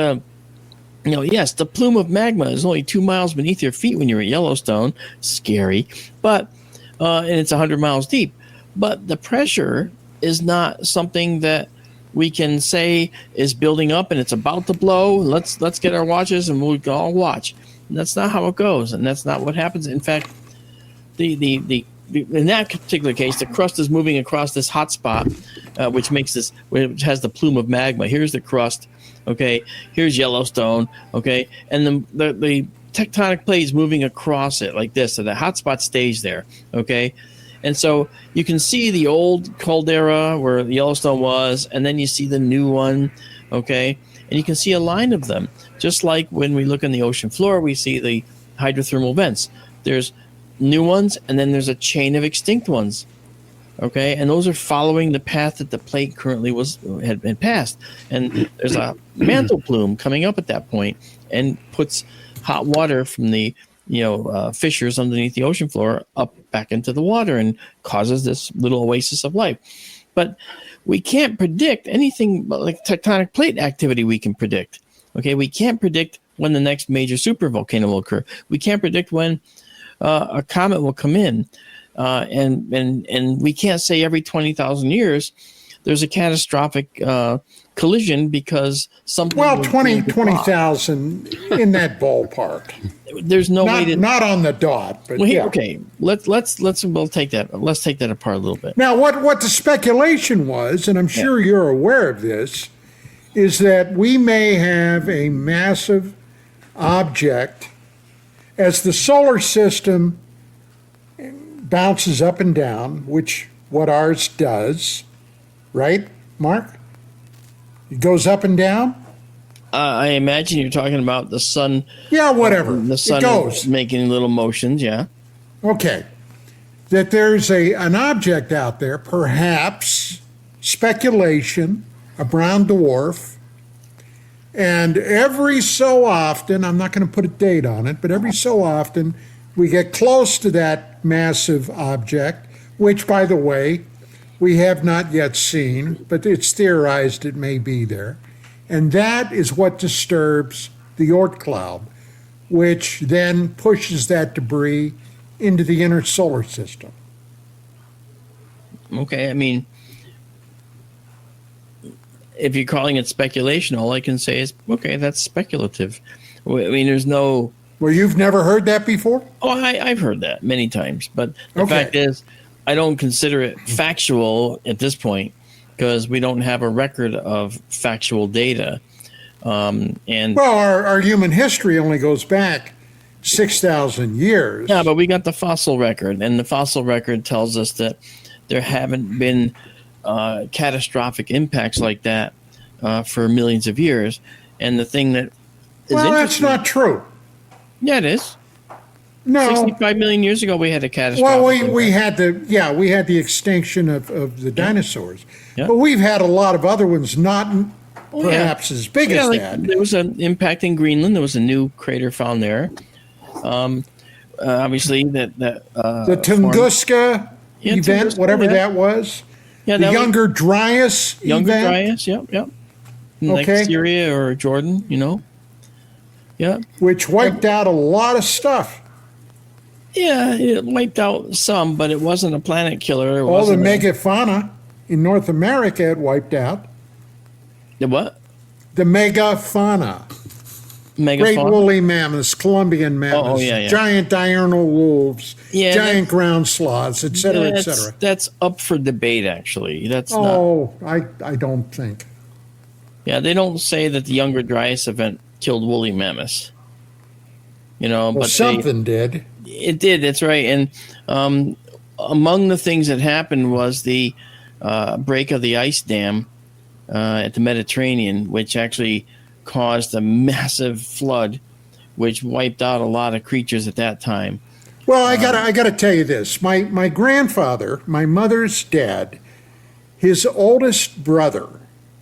yes, the plume of magma is only 2 miles beneath your feet when you're at Yellowstone. Scary. But, and it's 100 miles deep. But the pressure is not something that we can say is building up and it's about to blow. Let's get our watches and we'll all watch. And that's not how it goes, and that's not what happens. In fact, in that particular case, the crust is moving across this hot spot, which has the plume of magma. Here's the crust, okay. Here's Yellowstone, okay, and the tectonic plate is moving across it like this, so the hot spot stays there, okay. And so you can see the old caldera where Yellowstone was, and then you see the new one, okay, and you can see a line of them. Just like when we look on the ocean floor, we see the hydrothermal vents. There's new ones, and then there's a chain of extinct ones. Okay, and those are following the path that the plate currently had been passed. And there's a mantle plume coming up at that point, and puts hot water from the fissures underneath the ocean floor up back into the water, and causes this little oasis of life. But we can't predict anything like tectonic plate activity. We can predict. Okay, we can't predict when the next major supervolcano will occur. We can't predict when a comet will come in, and we can't say every 20,000 years there's a catastrophic collision because something. Well, 20,000 in that ballpark. There's no way to not on the dot, but okay. We'll take that. Let's take that apart a little bit. Now, what the speculation was, and I'm sure you're aware of this, is that we may have a massive object as the solar system bounces up and down, which what ours does, right, Mark? It goes up and down? I imagine you're talking about the sun. Yeah, whatever. The sun is making little motions, yeah. Okay. That there's an object out there, perhaps, speculation, a brown dwarf, and every so often, I'm not going to put a date on it, but every so often we get close to that massive object, which, by the way, we have not yet seen, but it's theorized it may be there. And that is what disturbs the Oort cloud, which then pushes that debris into the inner solar system. Okay, I mean, if you're calling it speculation, all I can say is, okay, that's speculative. I mean, there's no... Well, you've never heard that before? Oh, I've heard that many times. But the fact is, I don't consider it factual at this point because we don't have a record of factual data. And well, our human history only goes back 6,000 years. Yeah, but we got the fossil record, and the fossil record tells us that there haven't been catastrophic impacts like that for millions of years. And the thing that is that's not true. Yeah, it is. No, 65 million years ago, we had a catastrophic. Well, we had the extinction of the dinosaurs, Yeah. but we've had a lot of other ones, not perhaps as big as that. There was an impact in Greenland. There was a new crater found there. Obviously, the Tunguska event, Tunguska, whatever that was. Yeah, the Younger Dryas event. Dryas, yep. Like Syria or Jordan, Yeah. Which wiped out a lot of stuff. Yeah, it wiped out some, but it wasn't a planet killer. All the megafauna in North America it wiped out. The what? The megafauna. Great woolly mammoths, Columbian mammoths, giant diurnal wolves, giant ground sloths, et cetera, et cetera. That's up for debate, actually. I don't think. Yeah, they don't say that the Younger Dryas event killed woolly mammoths. But something did. It did. That's right. And among the things that happened was the break of the ice dam at the Mediterranean, which actually caused a massive flood, which wiped out a lot of creatures at that time. Well, I gotta tell you this. My grandfather, my mother's dad, his oldest brother,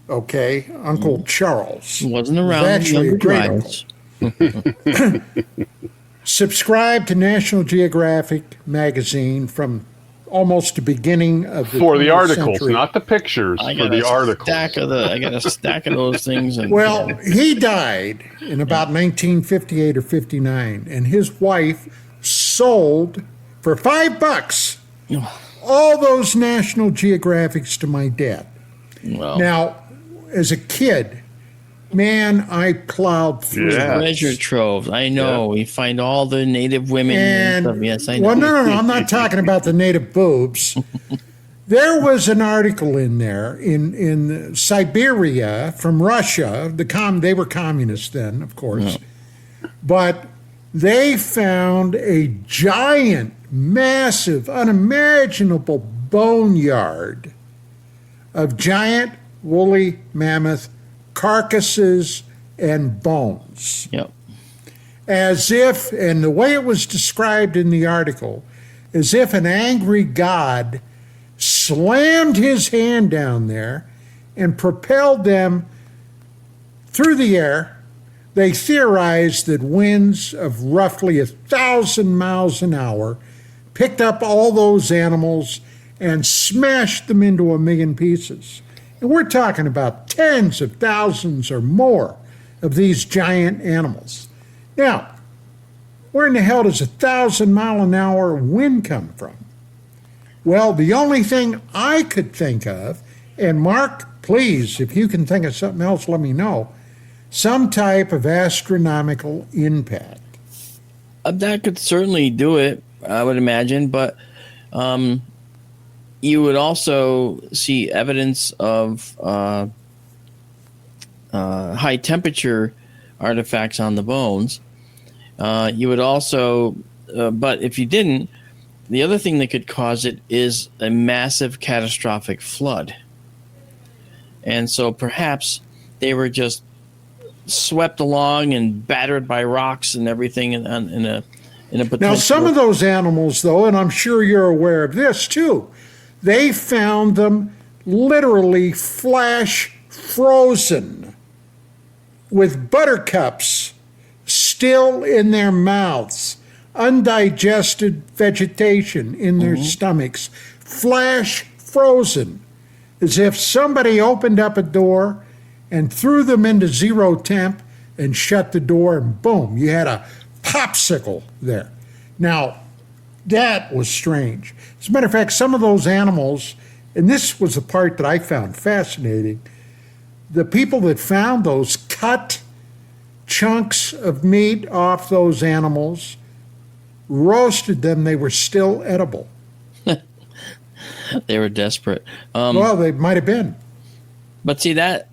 Uncle Charles, wasn't around. Was actually a great uncle. Subscribed to National Geographic magazine from almost the beginning of the for the articles, century. Not the pictures. For the articles. I got a stack of those things. And, he died in about 1958 or 59, and his wife sold for $5 all those National Geographics to my dad. Wow. Now, as a kid, man, I plowed through treasure troves. I know. We find all the native women and stuff. Yes, I know. Well, no. I'm not talking about the native boobs. There was an article in there in Siberia from Russia. They were communists then, of course. Yeah. But they found a giant, massive, unimaginable boneyard of giant woolly mammoth carcasses and bones. Yep. As if, and the way it was described in the article, as if an angry god slammed his hand down there and propelled them through the air. They theorized that winds of roughly 1,000 miles an hour picked up all those animals and smashed them into 1,000,000 pieces. And we're talking about tens of thousands or more of these giant animals. Now, where in the hell does 1,000-mile-an-hour wind come from? Well, the only thing I could think of, and Mark, please, if you can think of something else, let me know, some type of astronomical impact. That could certainly do it, I would imagine, but you would also see evidence of high temperature artifacts on the bones. You would also, but if you didn't, the other thing that could cause it is a massive catastrophic flood. And so perhaps they were just swept along and battered by rocks and everything in a potential. Now, some of those animals, though, and I'm sure you're aware of this too, they found them literally flash frozen with buttercups still in their mouths, undigested vegetation in their stomachs, flash frozen, as if somebody opened up a door and threw them into zero temp and shut the door, and boom, you had a popsicle there. Now, that was strange. As a matter of fact, some of those animals, and this was the part that I found fascinating, the people that found those cut chunks of meat off those animals, roasted them, they were still edible. They were desperate. Well, they might have been. But see, that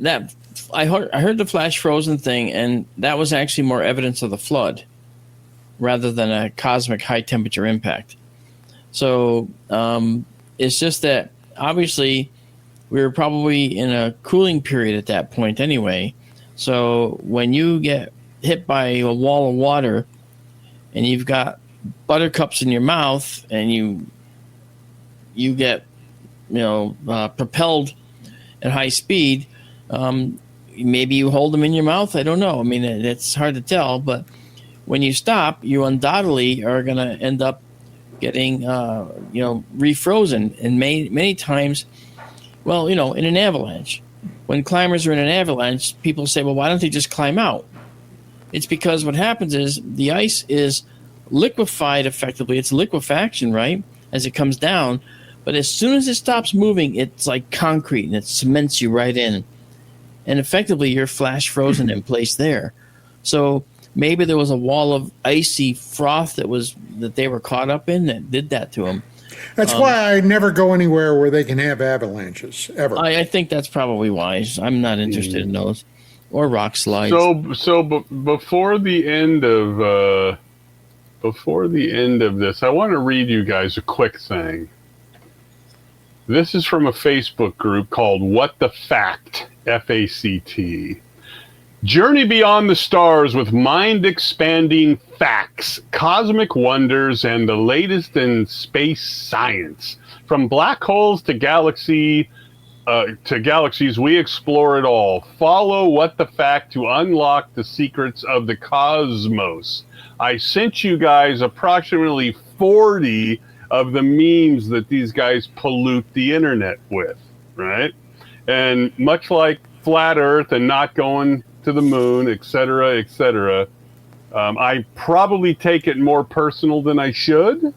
I heard the flash frozen thing, and that was actually more evidence of the flood rather than a cosmic high temperature impact. So it's just that obviously we were probably in a cooling period at that point anyway. So when you get hit by a wall of water and you've got buttercups in your mouth and you get propelled at high speed, maybe you hold them in your mouth. I don't know. I mean, it's hard to tell. But when you stop, you undoubtedly are going to end up getting refrozen. And many times, well, in an avalanche. When climbers are in an avalanche, people say, well, why don't they just climb out? It's because what happens is the ice is liquefied effectively. It's liquefaction, right, as it comes down. But as soon as it stops moving, it's like concrete, and it cements you right in. And effectively, you're flash frozen in place there. So maybe there was a wall of icy froth that they were caught up in that did that to them. That's why I never go anywhere where they can have avalanches, ever. I think that's probably wise. I'm not interested in those. Or rock slides. So before the end of this, I want to read you guys a quick thing. This is from a Facebook group called What the Fact, F-A-C-T. Journey beyond the stars with mind-expanding facts, cosmic wonders, and the latest in space science. From black holes to galaxies, we explore it all. Follow What the Fact to unlock the secrets of the cosmos. I sent you guys approximately 40 of the memes that these guys pollute the internet with, right? And much like flat Earth and not going to the moon, et cetera, I probably take it more personal than I should.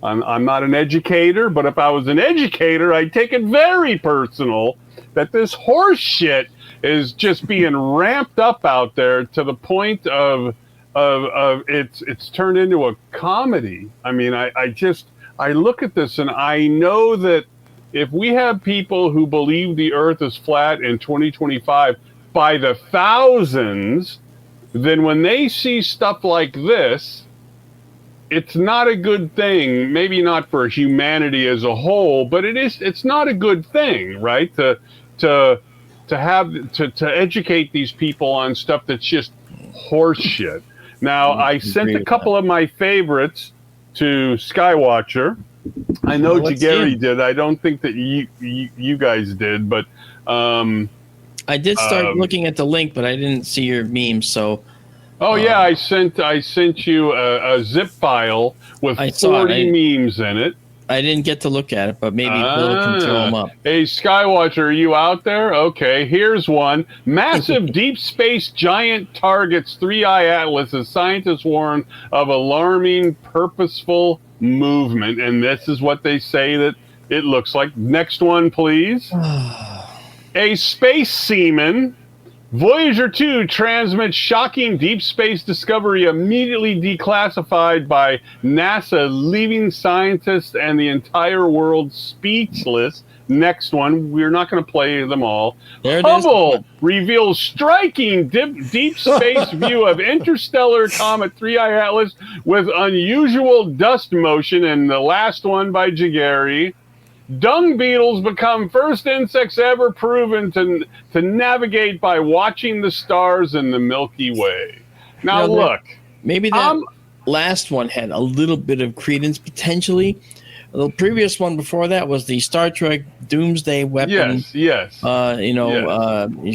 I'm not an educator, but if I was an educator, I'd take it very personal that this horse shit is just being ramped up out there to the point of it's turned into a comedy. I mean, I look at this and I know that if we have people who believe the Earth is flat in 2025 by the thousands, then when they see stuff like this, it's not a good thing. Maybe not for humanity as a whole, but it's not a good thing, right? To educate these people on stuff that's just horse shit. Now, I sent a couple of my favorites to Skywatcher. I know Gerry did. I don't think that you guys did, but I did start looking at the link, but I didn't see your memes. So, yeah, I sent you a zip file with 40 memes in it. I didn't get to look at it, but maybe Bill can throw them up. Hey, Skywatcher, are you out there? Okay, here's one. Massive deep space giant targets 3-eye atlas as scientists warn of alarming purposeful movement. And this is what they say that it looks like. Next one, please. A space seaman. Voyager 2 transmits shocking deep space discovery immediately declassified by NASA, leaving scientists and the entire world speechless. Next one, we're not going to play them all. Hubble reveals striking deep space view of interstellar comet 3-eye atlas with unusual dust motion. And the last one by Gerry. Dung beetles become first insects ever proven to navigate by watching the stars in the Milky Way. Now, look. Maybe that last one had a little bit of credence potentially. The previous one before that was the Star Trek Doomsday Weapon. Yes.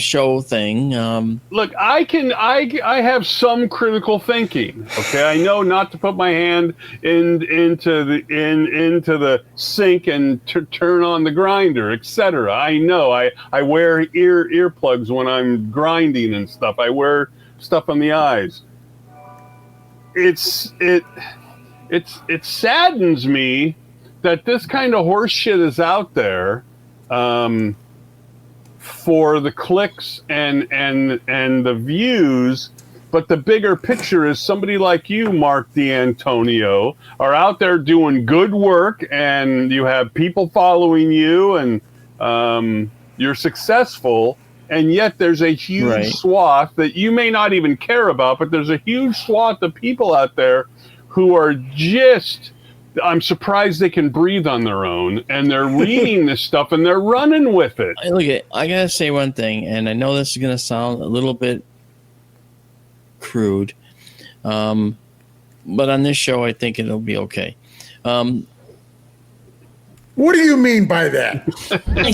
Show thing. Look, I have some critical thinking. Okay, I know not to put my hand into the sink and turn on the grinder, etc. I know. I wear earplugs when I'm grinding and stuff. I wear stuff on the eyes. It saddens me that this kind of horse shit is out there for the clicks and the views. But the bigger picture is somebody like you, Marc Dantonio, are out there doing good work, and you have people following you, and you're successful. And yet there's a huge swath that you may not even care about, but there's a huge swath of people out there who are just, I'm surprised they can breathe on their own, and they're reading this stuff and they're running with it. Look, I got to say one thing, and I know this is going to sound a little bit crude, but on this show, I think it'll be okay. What do you mean by that?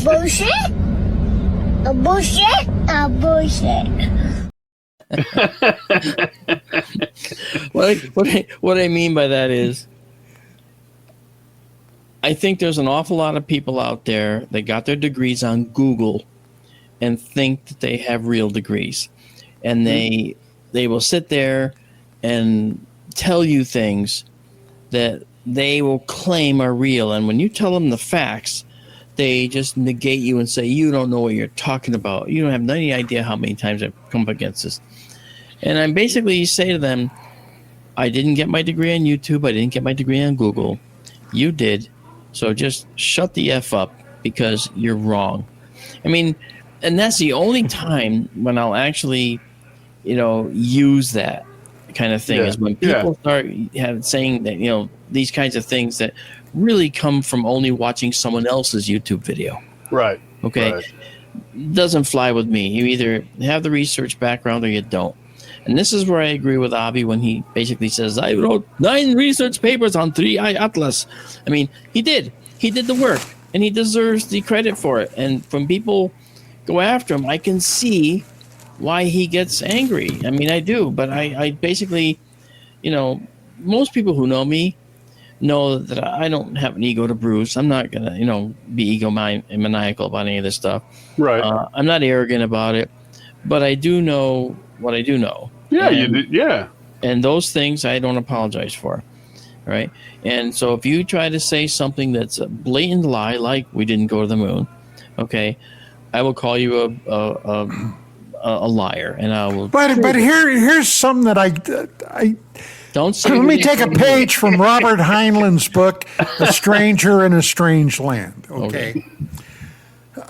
Bullshit? A bullshit? A bullshit. What I mean by that is, I think there's an awful lot of people out there that got their degrees on Google and think that they have real degrees, and they will sit there and tell you things that they will claim are real. And when you tell them the facts, they just negate you and say, you don't know what you're talking about. You don't have any idea how many times I've come up against this. And I basically say to them, I didn't get my degree on YouTube. I didn't get my degree on Google. You did. So just shut the F up, because you're wrong. I mean, and that's the only time when I'll actually, use that kind of thing, is when people start saying that, these kinds of things that really come from only watching someone else's YouTube video. Right. Okay. Right. Doesn't fly with me. You either have the research background or you don't. And this is where I agree with Avi when he basically says, I wrote 9 research papers on 3i Atlas. I mean, he did the work, and he deserves the credit for it. And when people go after him, I can see why he gets angry. I mean, I do, but I basically, most people who know me know that I don't have an ego to bruise. I'm not going to, be egomaniacal about any of this stuff. Right. I'm not arrogant about it, but I do know what I do know. Yeah, and, you did. Yeah. And those things I don't apologize for. Right. And so if you try to say something that's a blatant lie, like we didn't go to the moon, okay, I will call you a liar, and I will. But here's something that I don't say. Let me take a page from Robert Heinlein's book, A Stranger in a Strange Land. Okay.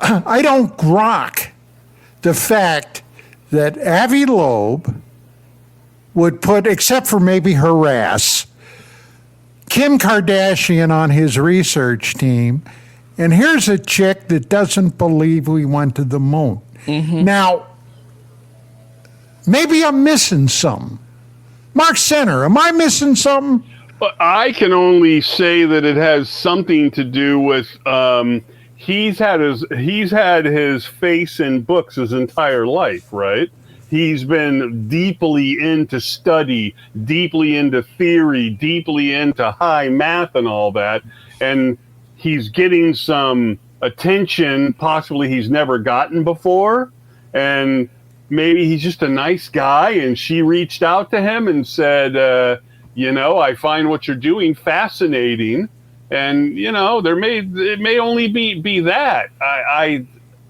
I don't grok the fact that Avi Loeb would put, except for maybe harass, Kim Kardashian on his research team, and here's a chick that doesn't believe we went to the moon. Mm-hmm. Now, maybe I'm missing something. Mark Center, am I missing something? Well, I can only say that it has something to do with he's had his face in books his entire life, right? He's been deeply into study, deeply into theory, deeply into high math and all that. And he's getting some attention possibly he's never gotten before. And maybe he's just a nice guy. And she reached out to him and said, I find what you're doing fascinating. And, it may only be that.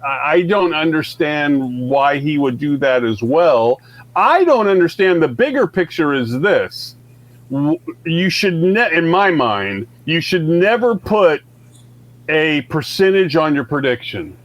I don't understand why he would do that as well. I don't understand. The bigger picture is this. You should, in my mind, you should never put a percentage on your prediction.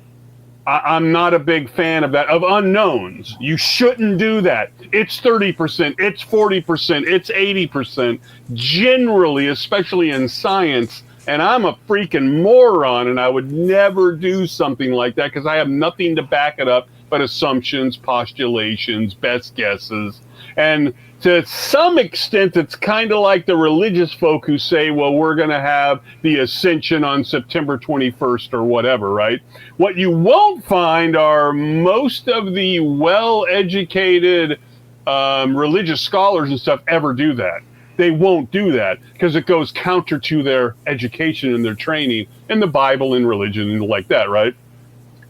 I'm not a big fan of that, of unknowns. You shouldn't do that. It's 30%, it's 40%, it's 80%. Generally, especially in science, and I'm a freaking moron, and I would never do something like that because I have nothing to back it up but assumptions, postulations, best guesses. And to some extent, it's kind of like the religious folk who say, well, we're going to have the ascension on September 21st or whatever, right? What you won't find are most of the well-educated religious scholars and stuff ever do that. They won't do that because it goes counter to their education and their training in the Bible and religion and like that, right?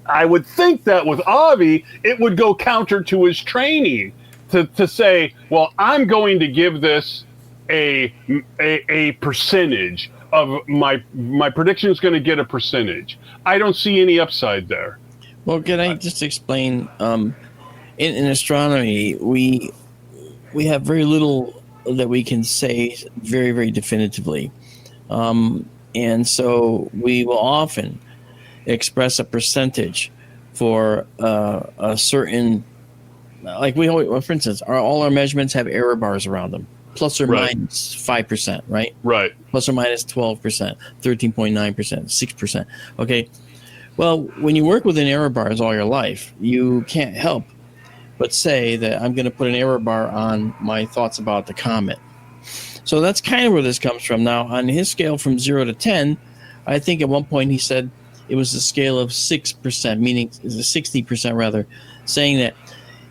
I would think that with Avi, it would go counter to his training to say, well, I'm going to give this a percentage of my prediction is going to get a percentage. I don't see any upside there. Well, can I just explain? In astronomy, we have very little that we can say very, very definitively. And so we will often express a percentage for a certain, like we always, for instance, all our measurements have error bars around them, plus or minus 5%, right? Right. Plus or minus 12%, 13.9%, 6%. Okay. Well, when you work within error bars all your life, you can't help but say that I'm going to put an error bar on my thoughts about the comet. So that's kind of where this comes from. Now, on his scale from 0 to 10, I think at one point he said it was a scale of 6%, meaning 60% rather, saying that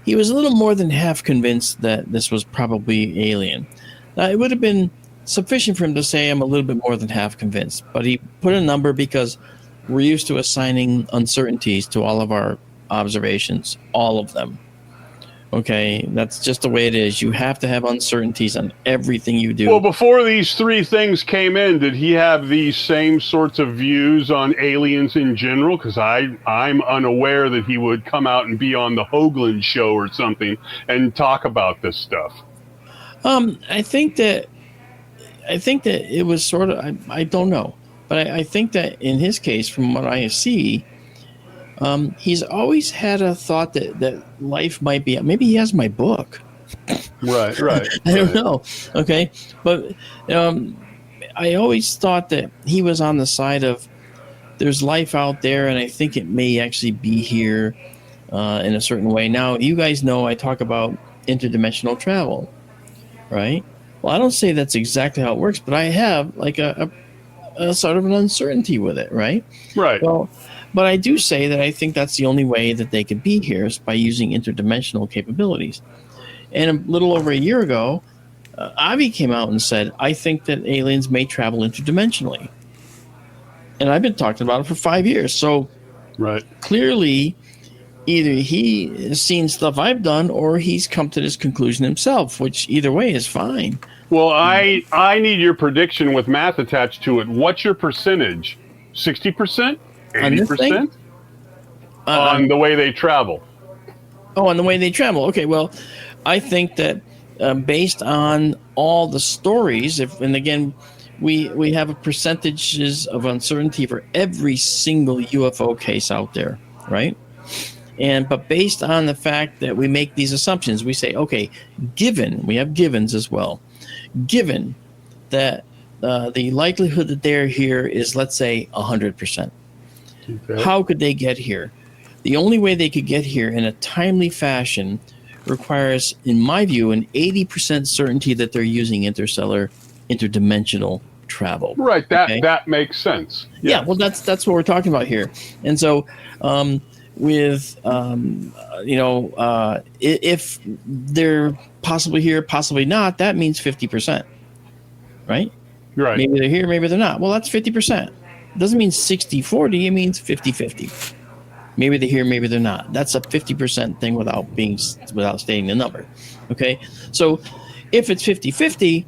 he was a little more than half convinced that this was probably alien. Now, it would have been sufficient for him to say I'm a little bit more than half convinced, but he put a number because we're used to assigning uncertainties to all of our observations, all of them. Okay, that's just the way it is. You have to have uncertainties on everything you do. Well, before these three things came in, did he have these same sorts of views on aliens in general? Because I'm unaware that he would come out and be on the Hoagland show or something and talk about this stuff. I think that it was sort of, I don't know, but I think that in his case, from what I see, he's always had a thought that life might be, maybe he has my book. Right. I don't know. Okay. But I always thought that he was on the side of there's life out there, and I think it may actually be here in a certain way. Now, you guys know I talk about interdimensional travel, right? Well, I don't say that's exactly how it works, but I have like a sort of an uncertainty with it, right? Right. Well, but I do say that I think that's the only way that they could be here is by using interdimensional capabilities. And a little over a year ago, Avi came out and said, I think that aliens may travel interdimensionally. And I've been talking about it for 5 years. So clearly, either he has seen stuff I've done or he's come to this conclusion himself, which either way is fine. Well, I need your prediction with math attached to it. What's your percentage? 60%? 80%? On the way they travel. Oh, on the way they travel. Okay, well, I think that based on all the stories, and again, we have percentages of uncertainty for every single UFO case out there, right? But based on the fact that we make these assumptions, we say, okay, we have givens as well, given that the likelihood that they're here is, let's say, 100%. Okay. How could they get here? The only way they could get here in a timely fashion requires, in my view, an 80% certainty that they're using interdimensional travel. Right. That makes sense. Yes. Yeah. Well, that's what we're talking about here. And so, if they're possibly here, possibly not, that means 50%. Right. Right. Maybe they're here, maybe they're not. Well, that's 50%. It doesn't mean 60-40. It means 50-50. Maybe they're here, maybe they're not. That's a 50% thing without stating the number. Okay, so if it's 50-50,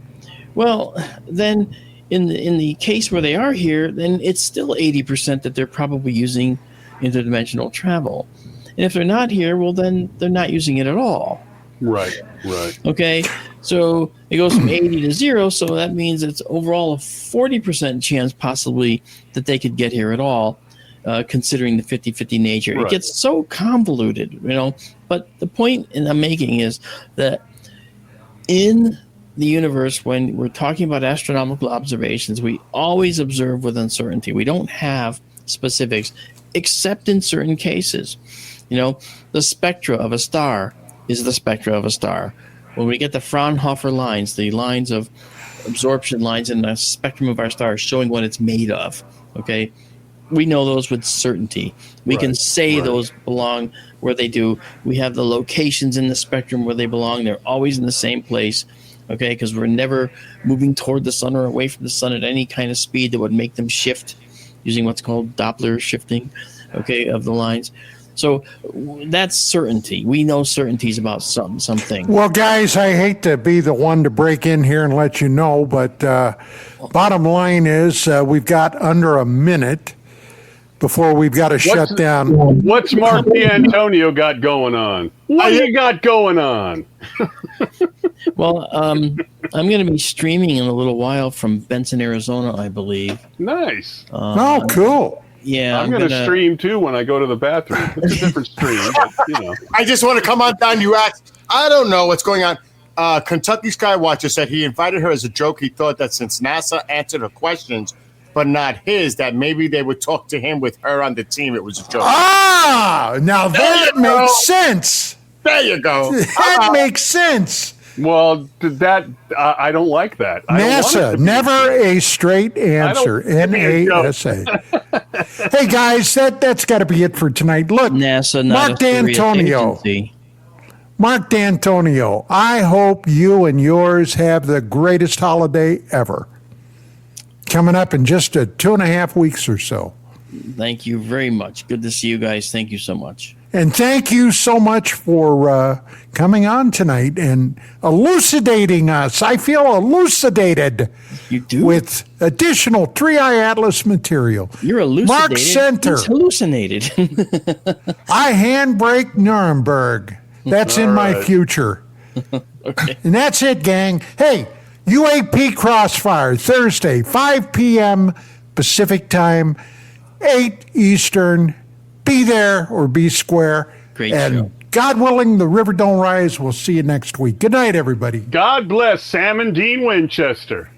well, then in the case where they are here, then it's still 80% that they're probably using interdimensional travel. And if they're not here, well, then they're not using it at all. Right. Okay, so it goes from 80 to 0, so that means it's overall a 40% chance possibly that they could get here at all, considering the 50-50 nature. Right. It gets so convoluted, but the point I'm making is that in the universe, when we're talking about astronomical observations, we always observe with uncertainty. We don't have specifics, except in certain cases. The spectra of a star is the spectra of a star. When we get the Fraunhofer lines, the lines of absorption lines in the spectrum of our star showing what it's made of, okay, we know those with certainty. We can say those belong where they do. We have the locations in the spectrum where they belong. They're always in the same place, okay, because we're never moving toward the sun or away from the sun at any kind of speed that would make them shift using what's called Doppler shifting, okay, of the lines. So that's certainty. We know certainties about something. Well, guys, I hate to be the one to break in here and let you know, but bottom line is we've got under a minute. before we've got to shut down. What's Marc Dantonio got going on? What do you got going on? Well, I'm going to be streaming in a little while from Benson, Arizona, I believe. Nice. Oh, cool. Yeah, I'm going to stream too when I go to the bathroom. It's a different stream, but I just want to come on down. You asked, I don't know what's going on. Kentucky Skywatcher said he invited her as a joke. He thought that since NASA answered her questions, but not his, that maybe they would talk to him with her on the team. It was a joke. Ah, now that makes sense. There you go. That makes sense. Well, I don't like that. NASA, never a straight answer. NASA. Hey guys, that's got to be it for tonight. Look, NASA, not Marc Dantonio. Marc Dantonio, I hope you and yours have the greatest holiday ever. Coming up in just 2.5 weeks or so. Thank you very much. Good to see you guys. Thank you so much. And thank you so much for coming on tonight and elucidating us. I feel elucidated. You do? With additional 3i Atlas material. You're elucidated. Mark Center. It's hallucinated. I handbrake Nuremberg. That's in my future. Okay. And that's it, gang. Hey, UAP Crossfire, Thursday, 5 p.m. Pacific Time, 8 Eastern. Be there or be square. Great and show. God willing, the river don't rise. We'll see you next week. Good night, everybody. God bless Sam and Dean Winchester.